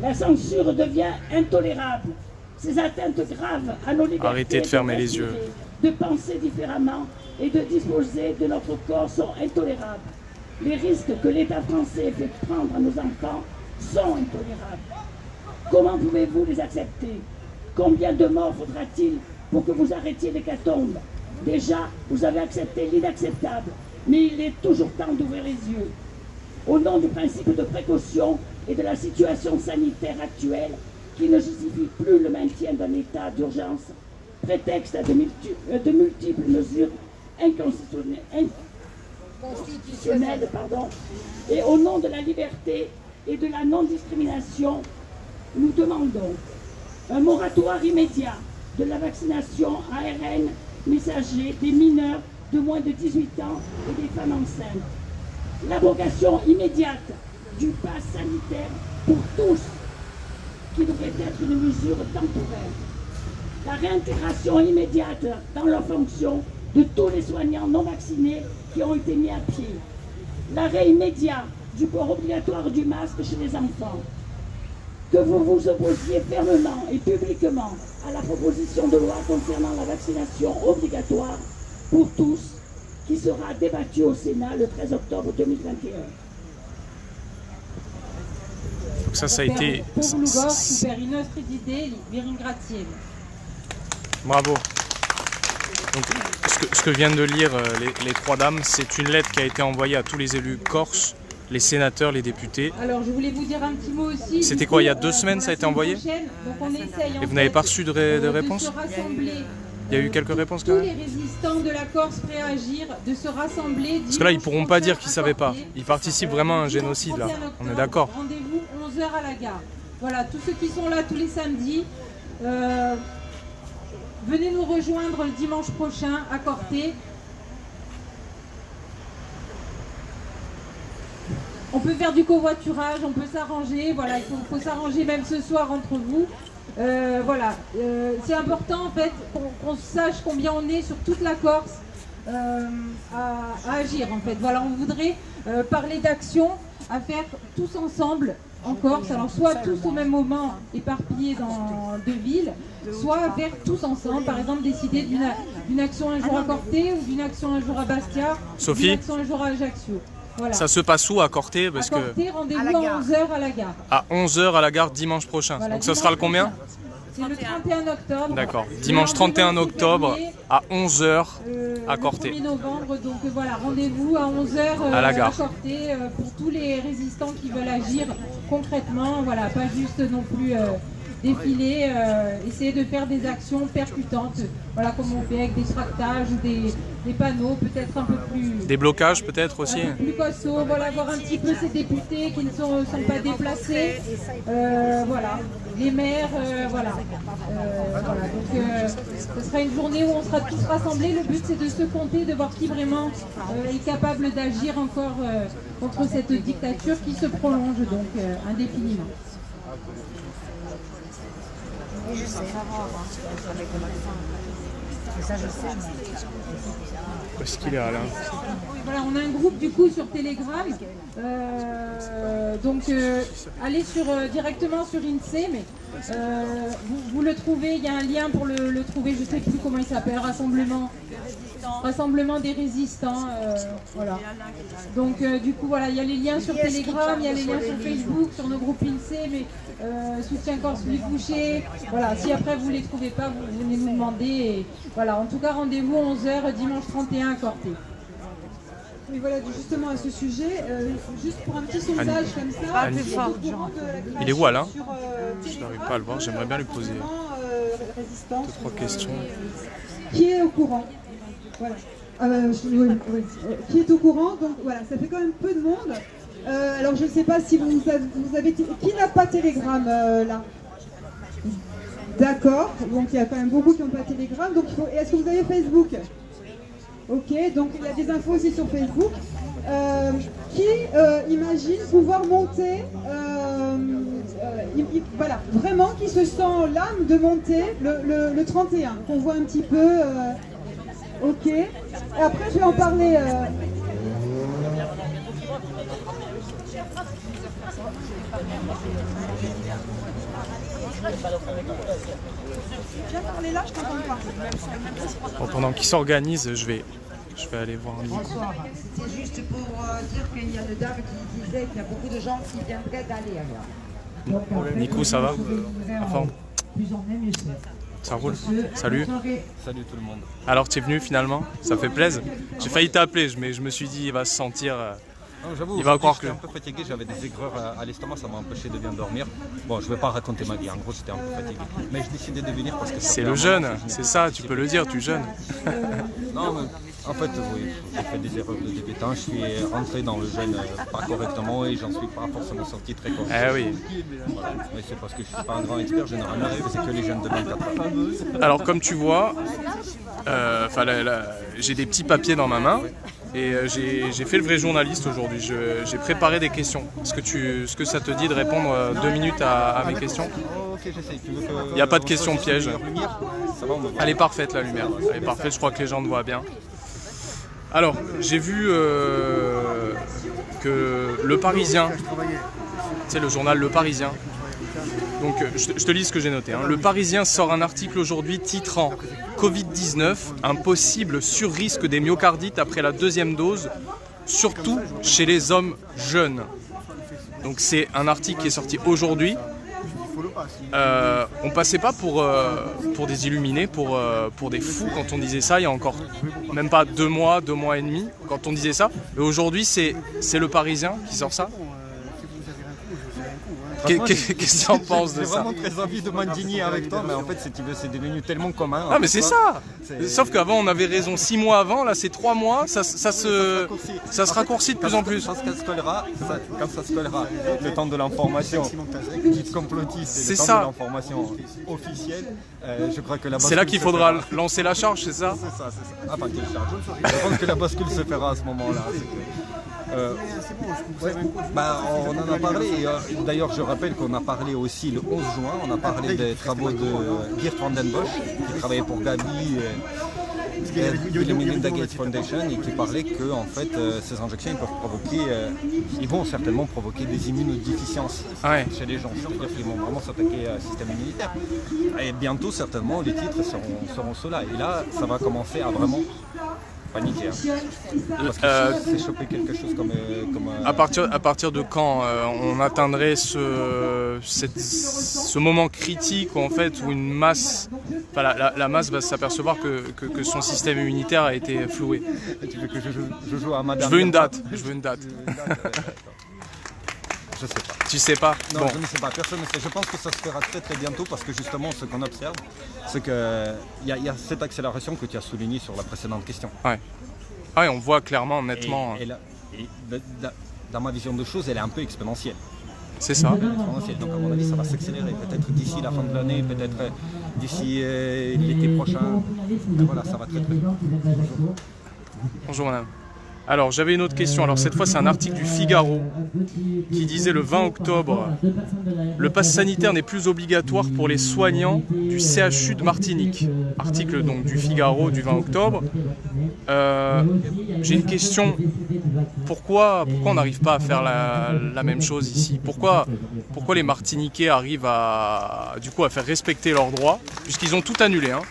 La censure devient intolérable. Ces atteintes graves à nos libertés. Arrêtez de fermer les yeux. De penser différemment et de disposer de notre corps sont intolérables. Les risques que l'État français fait prendre à nos enfants sont intolérables. Comment pouvez-vous les accepter? Combien de morts faudra-t-il pour que vous arrêtiez l'hécatombe? Déjà, vous avez accepté l'inacceptable, mais il est toujours temps d'ouvrir les yeux. Au nom du principe de précaution et de la situation sanitaire actuelle, qui ne justifie plus le maintien d'un état d'urgence, prétexte à de multiples mesures inconstitutionnelles, et au nom de la liberté et de la non-discrimination, nous demandons un moratoire immédiat de la vaccination ARN messager des mineurs de moins de 18 ans et des femmes enceintes. L'abrogation immédiate du pass sanitaire pour tous, qui devrait être une mesure temporaire. La réintégration immédiate dans leurs fonctions de tous les soignants non vaccinés qui ont été mis à pied. L'arrêt immédiat du port obligatoire du masque chez les enfants. Que vous vous opposiez fermement et publiquement à la proposition de loi concernant la vaccination obligatoire pour tous, qui sera débattue au Sénat le 13 octobre 2021. Donc ça a été... Pour Lugor, super une autre idée, grazie. Bravo. Donc, ce que viennent de lire les trois dames, c'est une lettre qui a été envoyée à tous les élus corses, les sénateurs, les députés. Alors je voulais vous dire un petit mot aussi. C'était quoi, il y a 2 semaines ça a été envoyé? Donc on essaye, et vous n'avez pas reçu de réponse? Il y a eu quelques réponses quand même? Tous les résistants de la Corse prêts à agir, de se rassembler. Parce que là ils pourront pas dire qu'ils ne savaient pas. Ils participent vraiment à un génocide là. On est d'accord. Rendez-vous 11h à la gare. Voilà, tous ceux qui sont là tous les samedis, venez nous rejoindre le dimanche prochain à Corté. On peut faire du covoiturage, on peut s'arranger, voilà, il faut s'arranger même ce soir entre vous. Voilà, c'est important en fait qu'on sache combien on est sur toute la Corse à agir en fait. Voilà, on voudrait parler d'action à faire tous ensemble en Corse, alors soit tous au même moment éparpillés dans 2 villes, soit à faire tous ensemble, par exemple décider d'une action un jour à Corté ou d'une action un jour à Bastia, d'une action un jour à Ajaccio. Voilà. Ça se passe où à Corté? Parce à Corté, rendez-vous à 11h à la gare. À 11h à la gare dimanche prochain. Voilà, donc ça sera le combien? C'est le 31 octobre. D'accord. Dimanche 31 octobre à 11h à Corté. Le 1er novembre, donc voilà, rendez-vous à 11h à la gare. À Corté pour tous les résistants qui veulent agir concrètement. Voilà, pas juste non plus défiler, essayer de faire des actions percutantes. Voilà, comme on fait avec des tractages ou des panneaux, peut-être un peu plus... Des blocages peut-être aussi? Un peu plus costauds, voilà, voir un petit peu ces députés qui ne sont pas déplacés. Voilà, les maires, voilà. Voilà. Donc ce sera une journée où on sera tous rassemblés. Le but c'est de se compter, de voir qui vraiment est capable d'agir encore contre cette dictature qui se prolonge donc indéfiniment. Je sais avec le vaccin. Ça, je sais. Où est-ce qu'il est là? Voilà, on a un groupe du coup sur Telegram. Donc allez directement sur INSEE, mais vous le trouvez, il y a un lien pour le trouver, je ne sais plus comment il s'appelle, Rassemblement des résistants. Voilà. Donc du coup voilà, il y a les liens sur Telegram, il y a les liens sur Facebook, sur nos groupes INSEE, mais soutien Corse Louis Fouché. Voilà, si après vous ne les trouvez pas, vous venez nous demander. Et, voilà, en tout cas rendez-vous 11h dimanche 31 à Corté. Mais voilà, justement à ce sujet, juste pour un petit sondage comme ça, il est où Alain? Je n'arrive pas à le voir, j'aimerais bien lui poser résistance. 2-3 questions. Qui est au courant? Voilà. Oui. Qui est au courant? Donc voilà, ça fait quand même peu de monde. Alors je ne sais pas si vous avez... Qui n'a pas Telegram là? D'accord, donc il y a quand même beaucoup qui n'ont pas Telegram. Donc est-ce que vous avez Facebook? Ok, donc il y a des infos aussi sur Facebook. Qui imagine pouvoir monter, voilà, vraiment qui se sent l'âme de monter le 31, qu'on voit un petit peu, ok. Et après je vais en parler. Viens parler là, je t'entends pas. Bon, pendant qu'il s'organise, je vais aller voir Nico. Bonsoir. C'était juste pour dire qu'il y a une dame qui disait qu'il y a beaucoup de gens qui viendraient d'aller ailleurs. Donc, Nico, ça va? En forme? Plus on est, mieux c'est. Ça roule? Salut. Salut tout le monde. Alors tu es venu finalement? Ça fait plaisir. J'ai failli t'appeler, mais je me suis dit il va se sentir... J'avoue, il va croire que... j'étais un peu fatigué, j'avais des aigreurs à l'estomac, ça m'a empêché de bien dormir. Bon, je ne vais pas raconter ma vie, en gros j'étais un peu fatigué. Mais j'ai décidé de venir parce que... C'est le jeûne, c'est ça, tu peux le dire, tu jeûnes. Non, mais en fait, oui, j'ai fait des erreurs de débutant, je suis rentré dans le jeûne pas correctement et j'en suis pas forcément sorti très correctement. Eh oui. Voilà. Mais c'est parce que je ne suis pas un grand expert, généralement c'est que les jeûnes de 24 heures. Alors comme tu vois, j'ai des petits papiers dans ma main. Et j'ai fait le vrai journaliste aujourd'hui, j'ai préparé des questions. Est-ce que ça te dit de répondre 2 minutes à mes questions? Ok, j'essaie. Il n'y a pas de question piège. Elle est parfaite la lumière, elle est parfaite, je crois que les gens te voient bien. Alors, j'ai vu que Le Parisien, c'est le journal Le Parisien. Donc je te lis ce que j'ai noté. Le Parisien sort un article aujourd'hui titrant Covid-19, un possible surrisque des myocardites après la 2e dose, surtout chez les hommes jeunes. Donc c'est un article qui est sorti aujourd'hui. On passait pas pour des illuminés, pour des fous quand on disait ça il y a encore même pas 2 mois et demi quand on disait ça. Et aujourd'hui c'est Le Parisien qui sort ça. Qu'est-ce que tu en penses de ça? J'ai vraiment très envie de m'indigner avec toi, mais en fait, si tu veux, c'est devenu tellement commun. Ah, mais c'est ça! Sauf qu'avant, on avait raison 6 mois avant, là, c'est 3 mois, ça se raccourcit de plus en plus. Quand ça se collera, le temps de l'information dite complotiste et le temps de l'information officielle, je crois que la bascule. C'est là qu'il faudra lancer la charge, c'est ça? C'est ça. Enfin, quelle charge? Je pense que la bascule se fera à ce moment-là. On en a parlé, d'ailleurs je rappelle qu'on a parlé aussi le 11 juin, on a parlé des travaux de Geert Vanden Bossche qui travaillait pour Gavi et le Melinda Gates Foundation et qui parlait que en fait, ces injections ils vont certainement provoquer des immunodéficiences chez les gens, c'est-à-dire qu'ils vont vraiment s'attaquer au système immunitaire. Et bientôt certainement les titres seront ceux-là et là ça va commencer à vraiment paniquer. Parce que c'est choper quelque chose comme à partir de quand on atteindrait ce moment critique où, en fait, où une masse, la masse va s'apercevoir que son système immunitaire a été floué. Tu veux que je joue à Madame? Je veux une date. Je sais pas. Tu sais pas? Non, je ne sais pas. Personne ne sait. Je pense que ça se fera très très bientôt parce que justement, ce qu'on observe, c'est qu'il y a cette accélération que tu as soulignée sur la précédente question. Ouais. Ah oui, on voit clairement, nettement. Dans ma vision de choses, elle est un peu exponentielle. C'est ça. Donc à mon avis, ça va s'accélérer. Peut-être d'ici la fin de l'année, peut-être d'ici l'été prochain. Mais voilà, ça va très très vite. Bonjour madame. Alors j'avais une autre question, alors cette fois c'est un article du Figaro qui disait le 20 octobre « Le pass sanitaire n'est plus obligatoire pour les soignants du CHU de Martinique ». Article donc du Figaro du 20 octobre. J'ai une question, pourquoi on n'arrive pas à faire la même chose ici? Pourquoi les Martiniquais arrivent à faire respecter leurs droits, puisqu'ils ont tout annulé, hein.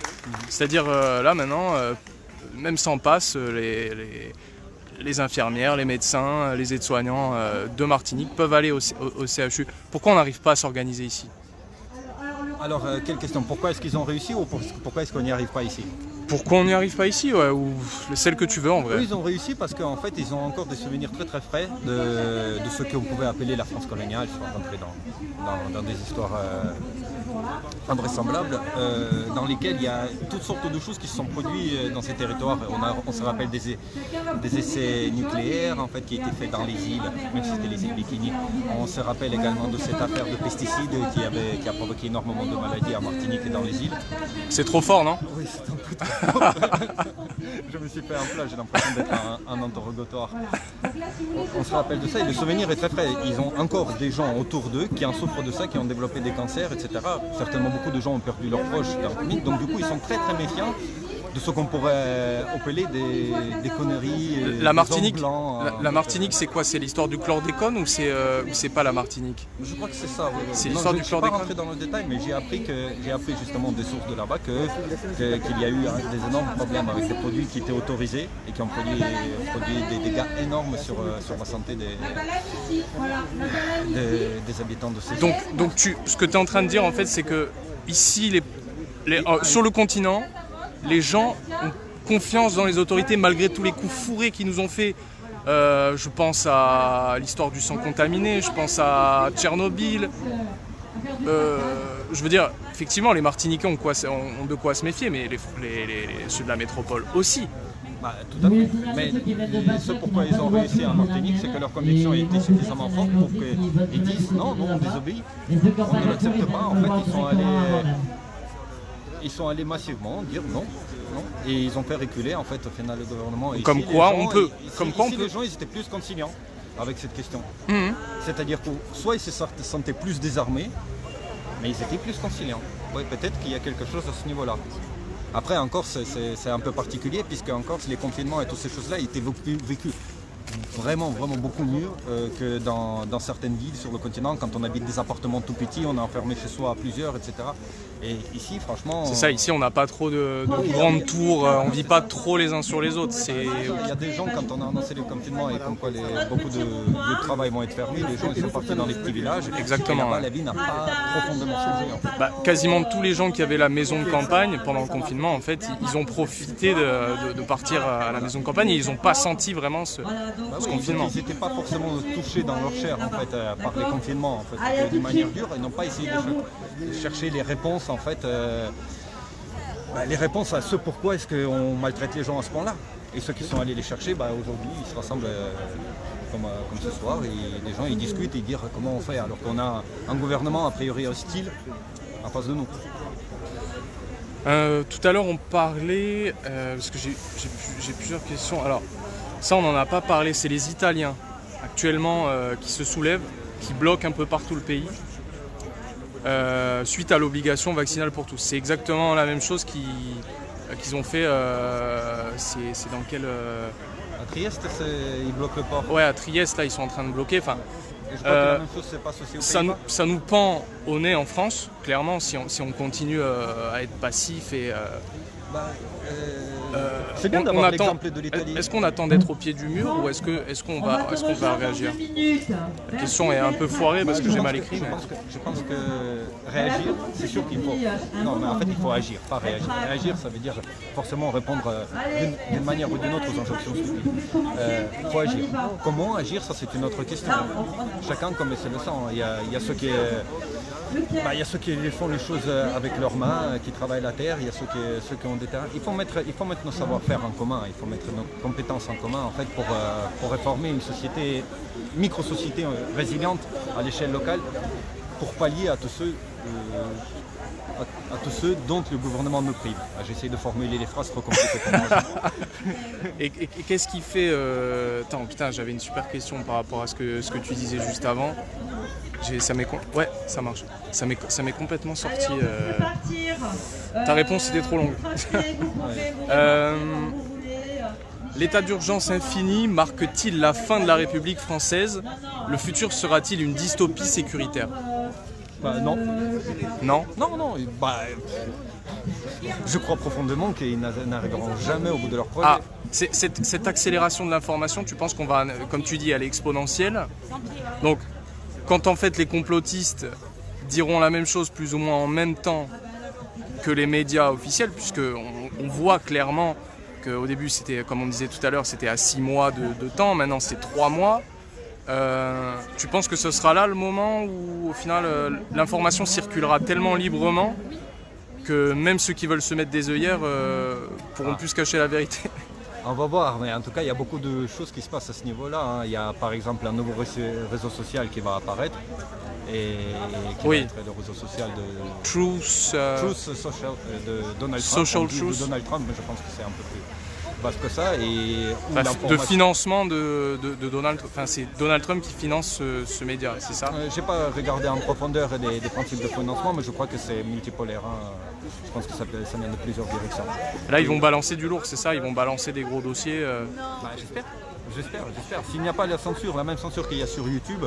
C'est-à-dire là maintenant, même sans passe, les infirmières, les médecins, les aides-soignants de Martinique peuvent aller au CHU. Pourquoi on n'arrive pas à s'organiser ici? Alors, quelle question? Pourquoi est-ce qu'ils ont réussi ou pourquoi est-ce qu'on n'y arrive pas ici? Pourquoi on n'y arrive pas ici, ouais, ou celle que tu veux en vrai? Eux, ils ont réussi parce qu'en fait, ils ont encore des souvenirs très très frais de ce qu'on pouvait appeler la France coloniale. Ils sont rentrés dans des histoires invraisemblables, dans lesquelles il y a toutes sortes de choses qui se sont produites dans ces territoires. On se rappelle des essais nucléaires en fait, qui étaient faits dans les îles, même si c'était les îles Bikini. On se rappelle également de cette affaire de pesticides qui a provoqué énormément de maladies à Martinique et dans les îles. C'est trop fort, non? Oui, c'est un peu trop fort. Je me suis fait un plat, j'ai l'impression d'être un interrogatoire. On se rappelle de ça et le souvenir est très frais. Ils ont encore des gens autour d'eux qui en souffrent de ça, qui ont développé des cancers, etc. Certainement beaucoup de gens ont perdu leurs proches dans le Martinique, donc du coup ils sont très très méfiants de ce qu'on pourrait appeler des conneries. La Martinique, la Martinique, c'est quoi? C'est l'histoire du chlordécone ou c'est pas la Martinique? Je crois que c'est ça. Oui. C'est l'histoire du chlordécone. Je ne suis pas rentré dans le détail, mais j'ai appris justement des sources de là-bas qu'il y a eu des énormes problèmes avec des produits qui étaient autorisés et qui ont produit des dégâts énormes sur la santé des habitants de ces îles. Donc ce que tu es en train de dire en fait, c'est que ici, sur le continent, les gens ont confiance dans les autorités malgré tous les coups fourrés qu'ils nous ont fait. Je pense à l'histoire du sang contaminé, je pense à Tchernobyl. Je veux dire, effectivement, les Martiniquais ont de quoi se méfier, mais ceux de la métropole aussi. Bah, tout à fait. Mais ce pourquoi ils ont réussi en Martinique, c'est que leur conviction a été suffisamment forte pour qu'ils disent non, on désobéit, on ne l'accepte pas. En fait, ils sont allés massivement dire non. Et ils ont fait reculer en fait au final le gouvernement. Et comme quoi on peut. Les gens ils étaient plus conciliants avec cette question. C'est-à-dire que soit ils se sentaient plus désarmés, mais ils étaient plus conciliants. Oui, peut-être qu'il y a quelque chose à ce niveau-là. Après en Corse c'est un peu particulier puisque en Corse les confinements et toutes ces choses-là étaient vécus vraiment beaucoup mieux que dans certaines villes sur le continent. Quand on habite des appartements tout petits, on est enfermé chez soi à plusieurs, etc. Et ici, franchement... C'est ça, ici on n'a pas trop de grandes tours, on vit pas trop les uns sur les autres. Il y a des gens, quand on a annoncé le confinement et comme quoi beaucoup de lieux de travail vont être fermés, les gens ils sont partis dans les petits villages. Exactement. Et là-bas, la vie n'a pas profondément changé. En fait. Quasiment tous les gens qui avaient la maison de campagne pendant le confinement, en fait, ils ont profité de partir à la maison de campagne et ils n'ont pas senti vraiment ce confinement. Ils n'étaient pas forcément touchés dans leur chair en fait, par les confinements en fait, d'une manière dure. Ils n'ont pas essayé de chercher les réponses en fait, les réponses à ce pourquoi est-ce qu'on maltraite les gens à ce point-là. Et ceux qui sont allés les chercher, aujourd'hui ils se rassemblent comme ce soir et les gens ils discutent et ils disent comment on fait alors qu'on a un gouvernement a priori hostile en face de nous. Tout à l'heure on parlait, parce que j'ai plusieurs questions. Alors ça on n'en a pas parlé, c'est les Italiens actuellement qui se soulèvent, qui bloquent un peu partout le pays suite à l'obligation vaccinale pour tous. C'est exactement la même chose qu'ils ont fait, c'est dans quel... À Trieste, ils bloquent le port. Ouais, à Trieste, là ils sont en train de bloquer. Enfin, je crois que la même chose s'est passée aussi aux Pays-Bas. Ça nous pend au nez en France, clairement, si on continue à être passif et... c'est bien d'avoir l'exemple de l'Italie. Est-ce qu'on attend d'être au pied du mur ou est-ce qu'on va réagir? La question est un peu foirée parce que j'ai mal écrit. Je pense que réagir, c'est sûr qu'il faut... Non, mais en fait, il faut agir, pas réagir. Réagir, ça veut dire forcément répondre d'une manière ou d'une autre aux injonctions stupides. Il faut agir. Comment agir, ça c'est une autre question. Chacun comme c'est le sang. Il y a ceux qui... il y a ceux qui font les choses avec leurs mains, qui travaillent la terre, il y a ceux qui ont des terrains. Il faut mettre nos savoir-faire en commun, il faut mettre nos compétences en commun en fait, pour réformer une société, micro-société résiliente à l'échelle locale, pour pallier à tous ceux dont le gouvernement me prive. J'essaie de formuler les phrases trop compliquées pour moi. Et qu'est-ce qui fait... Attends, putain, j'avais une super question par rapport à ce que tu disais juste avant. Ouais, ça marche. Ça m'est complètement sorti. Ta réponse était trop longue. L'état d'urgence infini marque-t-il la fin de la République française? Le futur sera-t-il une dystopie sécuritaire? Non. Non? Non. Je crois profondément qu'ils n'arriveront jamais au bout de leur projet. Cette accélération de l'information, tu penses qu'on va, comme tu dis, aller exponentielle? Donc, quand en fait les complotistes diront la même chose plus ou moins en même temps que les médias officiels, puisqu'on voit clairement qu'au début, c'était, comme on disait tout à l'heure, c'était à 6 mois de temps, maintenant c'est 3 mois. Tu penses que ce sera là le moment où au final l'information circulera tellement librement que même ceux qui veulent se mettre des œillères pourront plus se cacher la vérité? On va voir, mais en tout cas, il y a beaucoup de choses qui se passent à ce niveau-là, hein. Il y a par exemple un nouveau réseau social qui va apparaître, et qui va être le réseau social de Truth Social de Donald Trump. Social Truth. De Donald Trump, mais je pense que c'est un peu plus vaste que ça. Et de financement de Donald Trump. Enfin, c'est Donald Trump qui finance ce média, c'est ça? J'ai pas regardé en profondeur des principes de financement, mais je crois que c'est multipolaire, hein. Je pense que ça vient de plusieurs directions. Là, ils vont balancer du lourd, c'est ça? Ils vont balancer des gros dossiers. J'espère. S'il n'y a pas la censure, la même censure qu'il y a sur YouTube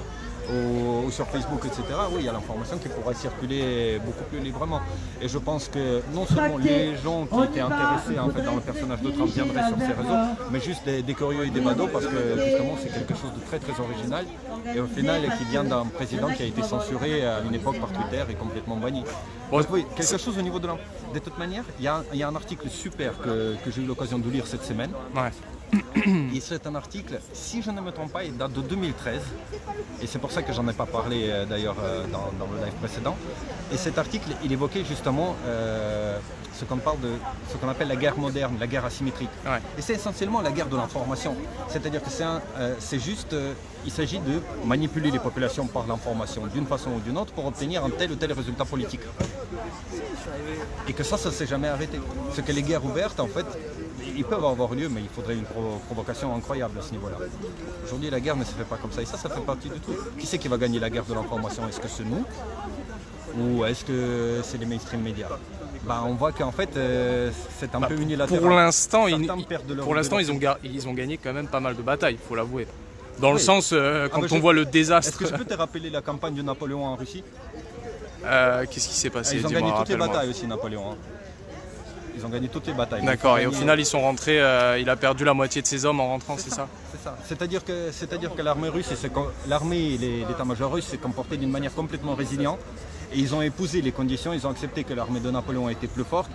ou sur Facebook, etc., oui, il y a l'information qui pourra circuler beaucoup plus librement. Et je pense que non seulement les gens qui étaient intéressés en fait, dans le personnage de Trump viendraient sur ces réseaux, mais juste des curieux et des badauds, parce que justement c'est quelque chose de très très original, et au final qui vient d'un président qui a été censuré à une époque par Twitter et complètement banni. Donc oui, quelque chose au niveau de De toute manière, il y a un article super que j'ai eu l'occasion de lire cette semaine. Ouais. Et c'est un article, si je ne me trompe pas, il date de 2013. Et c'est pour ça que j'en ai pas parlé d'ailleurs dans le live précédent. Et cet article, il évoquait justement ce qu'on appelle la guerre moderne, la guerre asymétrique. Ouais. Et c'est essentiellement la guerre de l'information. C'est-à-dire que il s'agit de manipuler les populations par l'information d'une façon ou d'une autre pour obtenir un tel ou tel résultat politique. Et que ça ne s'est jamais arrêté. Ce que les guerres ouvertes, en fait, ils peuvent avoir lieu, mais il faudrait une provocation incroyable à ce niveau-là. Aujourd'hui, la guerre ne se fait pas comme ça. Et ça fait partie du tout. Qui c'est qui va gagner la guerre de l'information? Est-ce que c'est nous? Ou est-ce que c'est les mainstream médias? On voit qu'en fait, c'est un peu unilatéral. Pour l'instant, ils ont gagné quand même pas mal de batailles, il faut l'avouer. Dans le sens, quand on voit le désastre... Est-ce que je peux te rappeler la campagne de Napoléon en Russie? Qu'est-ce qui s'est passé? Ils ont gagné toutes les batailles aussi, Napoléon. Hein. Ils ont gagné toutes les batailles. D'accord, et au final, ils sont rentrés, il a perdu la moitié de ses hommes en rentrant, c'est ça? C'est ça. C'est-à-dire que l'armée russe, l'armée et l'état-major russe s'est comporté d'une manière complètement résiliente. Et ils ont épousé les conditions, ils ont accepté que l'armée de Napoléon était plus forte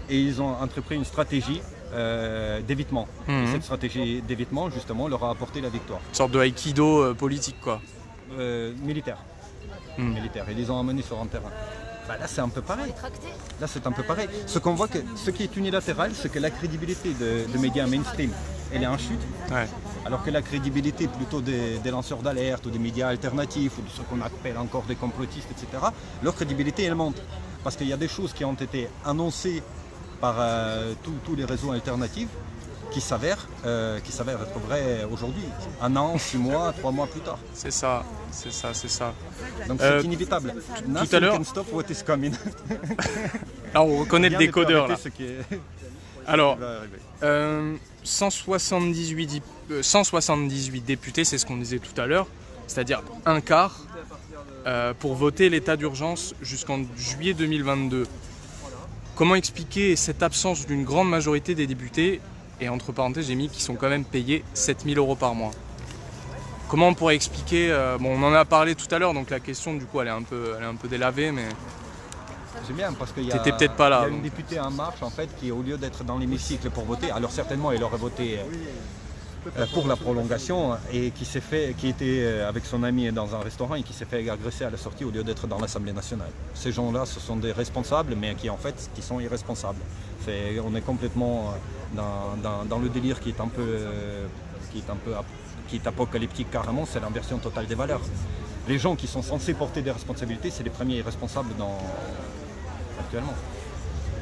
et ils ont entrepris une stratégie d'évitement. Et cette stratégie d'évitement, justement, leur a apporté la victoire. Une sorte de haïkido politique, quoi. Militaire. Militaire. Et ils les ont amenés sur un terrain. Là, c'est un peu pareil. Ce qu'on voit, ce qui est unilatéral, c'est que la crédibilité de médias mainstream, elle est en chute. Ouais. Alors que la crédibilité plutôt des lanceurs d'alerte ou des médias alternatifs ou de ce qu'on appelle encore des complotistes, etc., leur crédibilité, elle monte. Parce qu'il y a des choses qui ont été annoncées par tous les réseaux alternatifs qui s'avèrent être vraies aujourd'hui, 1 an, 6 mois, 3 mois plus tard. C'est ça. Donc c'est inévitable. Tout à l'heure... can stop what is coming. Là, on reconnaît le décodeur. Là. Alors, 178 députés, c'est ce qu'on disait tout à l'heure, c'est-à-dire un quart pour voter l'état d'urgence jusqu'en juillet 2022. Comment expliquer cette absence d'une grande majorité des députés, et entre parenthèses j'ai mis qu'ils sont quand même payés 7 000 € par mois? Comment on pourrait expliquer, on en a parlé tout à l'heure, donc la question du coup elle est un peu délavée, mais... C'est bien parce qu'il y a peut-être pas là, une députée En Marche en fait qui au lieu d'être dans l'hémicycle pour voter, alors certainement elle aurait voté pour la prolongation et qui était avec son ami dans un restaurant et qui s'est fait agresser à la sortie au lieu d'être dans l'Assemblée nationale. Ces gens-là, ce sont des responsables mais qui sont irresponsables. On est complètement dans le délire qui est apocalyptique carrément, c'est l'inversion totale des valeurs. Les gens qui sont censés porter des responsabilités, c'est les premiers irresponsables actuellement.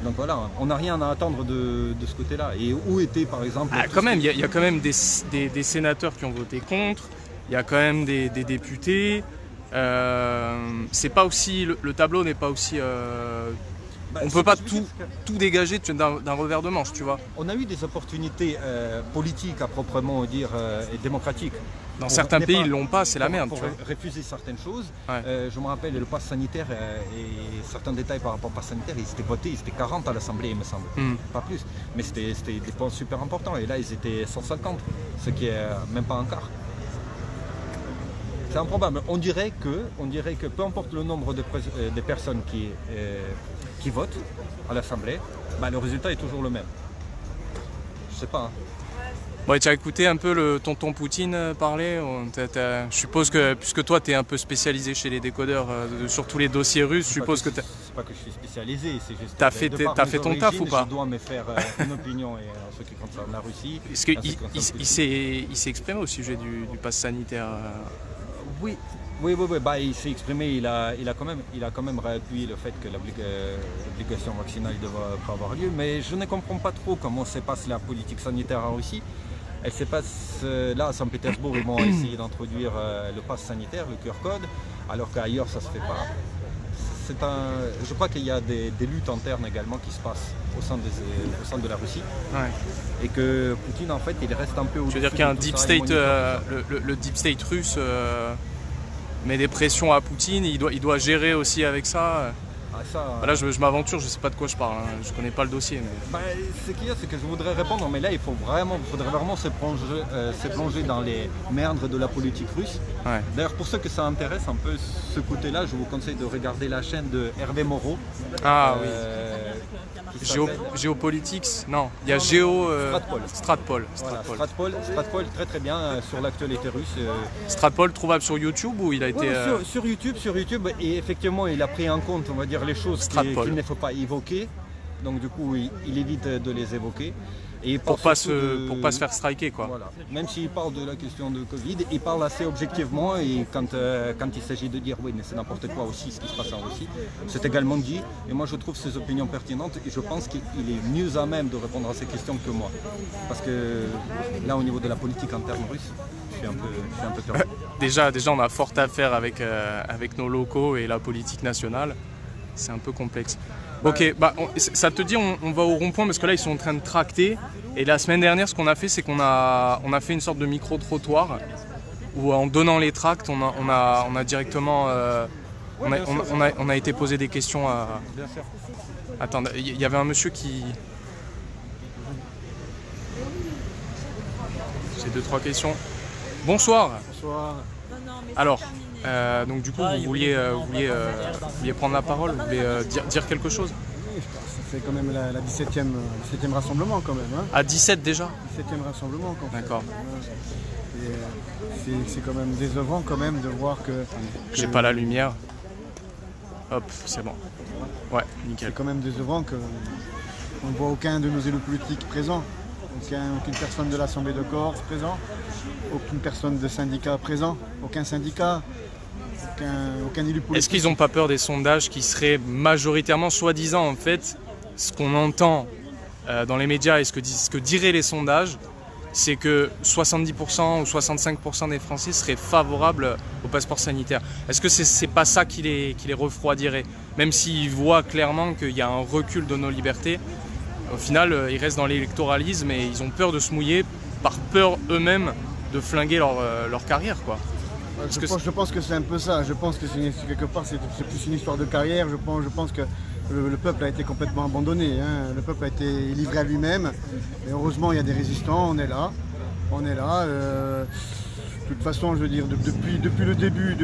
Donc voilà, on n'a rien à attendre de ce côté-là. Et où était par exemple... quand même, il y a quand même des sénateurs qui ont voté contre, il y a quand même des députés. C'est pas aussi, le tableau n'est pas aussi... on ne peut pas tout dégager d'un revers de manche, tu vois. On a eu des opportunités politiques à proprement dire et démocratiques. Dans certains pays, ils l'ont pas, c'est la merde. Pour refuser certaines choses. Ouais. Je me rappelle le pass sanitaire et certains détails par rapport au pass sanitaire, ils étaient votés, ils étaient 40 à l'Assemblée, il me semble. Pas plus. Mais c'était des points super importants. Et là, ils étaient 150, ce qui est même pas un quart. C'est improbable. On dirait que peu importe le nombre de personnes qui votent à l'Assemblée, bah, le résultat est toujours le même. Je sais pas. Hein. Ouais, tu as écouté un peu le tonton Poutine parler. Je suppose que, puisque toi tu es un peu spécialisé chez les décodeurs sur tous les dossiers russes, je suppose que tu C'est pas que je suis spécialisé, c'est juste t'as fait ton taf ou pas? Je dois me faire une opinion en ce qui concerne la Russie. Est-ce qu'il s'est exprimé au sujet du pass sanitaire Oui. Bah, il s'est exprimé, il a quand même réappuyé le fait que l'obligation vaccinale ne devrait pas avoir lieu, mais je ne comprends pas trop comment se passe la politique sanitaire en Russie. Elle se passe là à Saint-Pétersbourg, ils vont essayer d'introduire le pass sanitaire, le QR code, alors qu'ailleurs ça ne se fait pas. Je crois qu'il y a des luttes internes également qui se passent au sein de la Russie. Ouais. Et que Poutine en fait il reste un peu au-dessus. Tu veux dire qu'il y a un deep state, le deep state russe met des pressions à Poutine, il doit gérer aussi avec ça. Là je m'aventure, je sais pas de quoi je parle, hein. Je connais pas le dossier. Mais... Bah, ce qu'il y a, c'est que je voudrais répondre, mais là il faudrait vraiment se plonger dans les méandres de la politique russe. Ouais. D'ailleurs pour ceux que ça intéresse un peu ce côté-là, je vous conseille de regarder la chaîne de Hervé Moreau. Ah oui. Géopolitics, non, il y a Stratpol. Stratpol, très bien sur l'actualité russe. Stratpol trouvable sur YouTube ou il a été... Sur YouTube, et effectivement il a pris en compte, on va dire, les choses qu'il ne faut pas évoquer, donc du coup il évite de les évoquer. Et pour pas se faire striker quoi. Voilà. Même s'il parle de la question de Covid, il parle assez objectivement et quand il s'agit de dire oui mais c'est n'importe quoi aussi ce qui se passe en Russie, c'est également dit. Et moi je trouve ses opinions pertinentes et je pense qu'il est mieux à même de répondre à ces questions que moi. Parce que là au niveau de la politique interne russe, je suis un peu perdu. Déjà on a fort à faire avec nos locaux et la politique nationale. C'est un peu complexe. Ok, bah, ça te dit on va au rond-point parce que là ils sont en train de tracter. Et la semaine dernière ce qu'on a fait c'est qu'on a fait une sorte de micro-trottoir où en donnant les tracts on a directement on a été posé des questions à... Attends, il y avait un monsieur qui... J'ai 2-3 questions. Bonsoir. Bonsoir. Alors, donc du coup, vous vouliez prendre la parole, vous vouliez dire quelque chose? Oui, c'est quand même la 17e rassemblement quand même. Hein. À 17 déjà? 17e rassemblement quand même. D'accord. C'est quand même décevant quand même de voir que... J'ai pas la lumière. Hop, c'est bon. Ouais, nickel. C'est quand même décevant qu'on ne voit aucun de nos élus politiques présents. Aucune personne de l'Assemblée de Corse présent, aucune personne de syndicat présent, aucun syndicat, aucun élu politique. Est-ce qu'ils n'ont pas peur des sondages qui seraient majoritairement, soi-disant en fait, ce qu'on entend dans les médias et ce que diraient les sondages, c'est que 70% ou 65% des Français seraient favorables au passeport sanitaire. Est-ce que c'est pas ça qui les refroidirait? Même s'ils voient clairement qu'il y a un recul de nos libertés, au final, ils restent dans l'électoralisme et ils ont peur de se mouiller par peur eux-mêmes de flinguer leur carrière, quoi. Je pense que c'est un peu ça. Je pense que quelque part c'est plus une histoire de carrière. Je pense que le peuple a été complètement abandonné. Hein. Le peuple a été livré à lui-même. Et heureusement, il y a des résistants. On est là. De toute façon, je veux dire, depuis le début,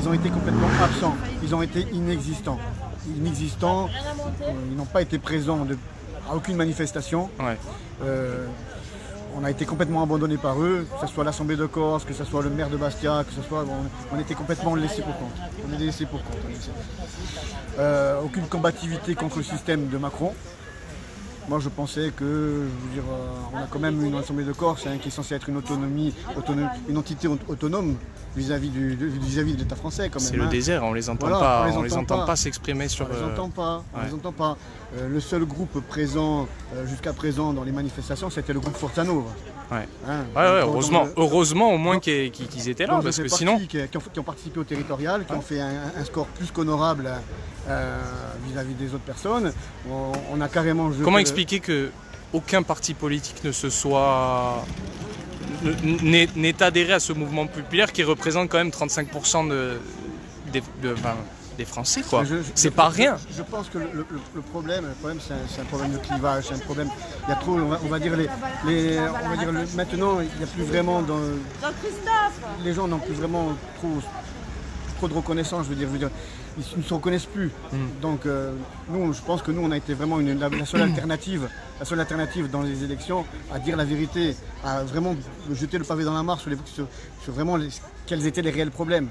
ils ont été complètement absents. Ils ont été inexistants. Ils n'ont pas été présents à aucune manifestation. Ouais. On a été complètement abandonnés par eux, que ce soit l'Assemblée de Corse, que ce soit le maire de Bastia, que ce soit... on était complètement laissés pour compte. On est laissés pour compte. Aucune combativité contre le système de Macron. Moi je pensais que, je veux dire, on a quand même une Assemblée de Corse qui est censée être une entité autonome vis-à-vis de l'État français quand même. C'est le désert, on les entend pas, on les entend pas s'exprimer sur... On les entend pas. Le seul groupe présent jusqu'à présent dans les manifestations, c'était le groupe Forza-Nova. Ouais. Heureusement au moins qu'ils étaient là, parce que sinon... Qui ont participé au territorial, qui ont fait un score plus qu'honorable vis-à-vis des autres personnes. On a carrément... Comment expliquer que aucun parti politique n'est adhéré à ce mouvement populaire qui représente quand même 35% des Français, quoi. C'est pas rien. Je pense que le problème c'est un problème de clivage, c'est un problème. Il y a trop, on va dire maintenant, il n'y a plus vraiment les gens n'ont plus vraiment trop de reconnaissance, je veux dire. Ils ne se reconnaissent plus. Donc je pense que nous, on a été vraiment la seule alternative dans les élections à dire la vérité, à vraiment jeter le pavé dans la mare sur vraiment quels étaient les réels problèmes.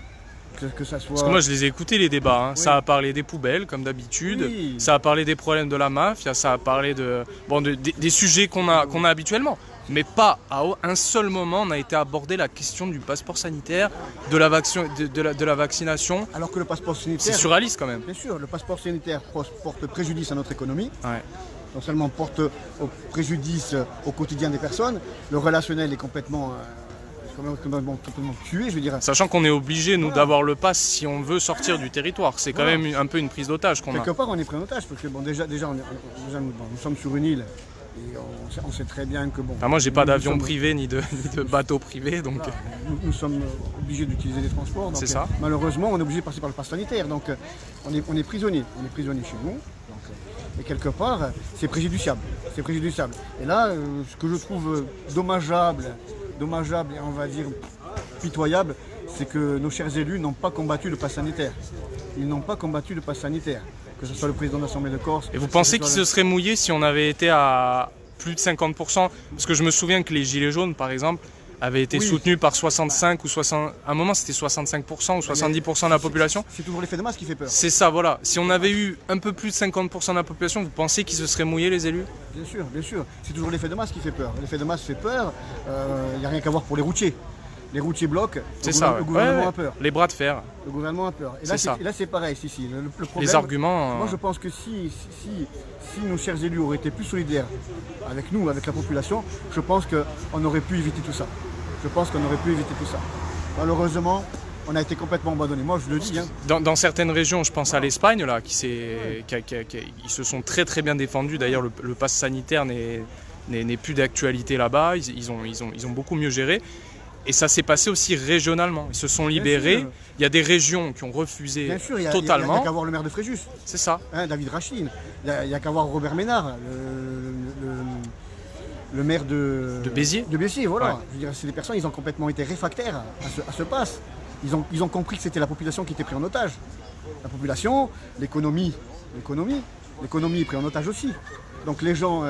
Que ça soit... Parce que moi je les ai écoutés les débats, hein. Oui. Ça a parlé des poubelles comme d'habitude, oui. Ça a parlé des problèmes de la mafia, ça a parlé des sujets qu'on a habituellement. Mais pas à un seul moment on a été abordé la question du passeport sanitaire, de la vaccination. Alors que le passeport sanitaire... C'est surréaliste quand même. Bien sûr, le passeport sanitaire porte préjudice à notre économie. Ouais. Non seulement porte préjudice au quotidien des personnes, le relationnel est complètement tué, je veux dire. Sachant qu'on est obligé, nous, d'avoir le pass si on veut sortir du territoire. C'est quand même un peu une prise d'otage qu'on a. Quelque part, on est pris en otage, parce que déjà nous sommes sur une île. Et on sait très bien que moi j'ai pas d'avion privé ni de bateau privé, donc nous sommes obligés d'utiliser des transports. C'est ça. Malheureusement on est obligé de passer par le pass sanitaire, donc on est prisonnier chez nous. Et quelque part c'est préjudiciable. Et là ce que je trouve dommageable et on va dire pitoyable, c'est que nos chers élus n'ont pas combattu le pass sanitaire. Ils n'ont pas combattu le pass sanitaire. Que ce soit le président de l'Assemblée de Corse. Et vous pensez qu'il se serait mouillé si on avait été à plus de 50%? Parce que je me souviens que les Gilets jaunes, par exemple, avaient été soutenus par 65 ou 60... À un moment, c'était 65% ou 70% de la population. C'est toujours l'effet de masse qui fait peur. C'est ça, voilà. Si on avait eu un peu plus de 50% de la population, vous pensez qu'ils se seraient mouillés, les élus? Bien sûr. C'est toujours l'effet de masse qui fait peur. L'effet de masse fait peur. Il n'y a rien qu'à voir pour les routiers. Les routiers bloquent, le gouvernement a peur. Les bras de fer. Le gouvernement a peur. Et là, c'est pareil. Le problème, les arguments... Moi, je pense que si nos chers élus auraient été plus solidaires avec nous, avec la population, je pense qu'on aurait pu éviter tout ça. Malheureusement, on a été complètement abandonnés. Moi, je le dis. Dans certaines régions, je pense à l'Espagne, là, ils se sont très très bien défendus. D'ailleurs, le pass sanitaire n'est plus d'actualité là-bas. Ils ont beaucoup mieux géré. Et ça s'est passé aussi régionalement. Ils se sont libérés. Il y a des régions qui ont refusé totalement. Il n'y a qu'à voir le maire de Fréjus. C'est ça. David Rachid. Il n'y a qu'à voir Robert Ménard, le maire de Béziers. De Béziers, voilà. Ouais. Je veux dire, c'est des personnes, ils ont complètement été réfractaires à ce pass. Ils ont compris que c'était la population qui était prise en otage. La population, l'économie est prise en otage aussi. Donc les gens,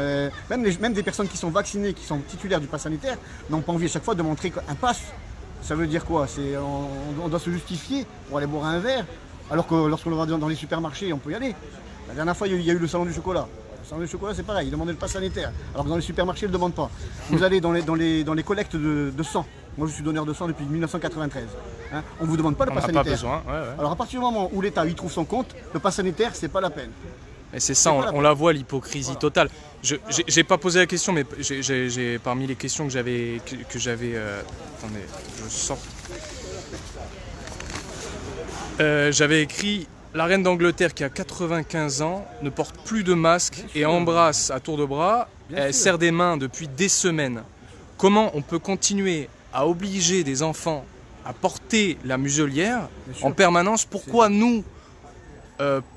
même des personnes qui sont vaccinées, qui sont titulaires du pass sanitaire, n'ont pas envie à chaque fois de montrer un pass. Ça veut dire quoi? On doit se justifier pour aller boire un verre, alors que lorsqu'on va dans les supermarchés, on peut y aller. La dernière fois, il y a eu le salon du chocolat. Le salon du chocolat, c'est pareil, ils demandaient le pass sanitaire, alors que dans les supermarchés, ils ne le demandent pas. Vous allez dans les collectes de sang. Moi, je suis donneur de sang depuis 1993. On ne vous demande pas le pass sanitaire. Pas besoin. Ouais. Alors à partir du moment où l'État y trouve son compte, le pass sanitaire, c'est pas la peine. Et c'est ça, on la voit, l'hypocrisie totale. J'ai pas posé la question, mais j'ai parmi les questions que j'avais... attendez, je sors. J'avais écrit « La reine d'Angleterre qui a 95 ans ne porte plus de masque et embrasse à tour de bras. Elle serre des mains depuis des semaines. Comment on peut continuer à obliger des enfants à porter la muselière en permanence? Pourquoi nous,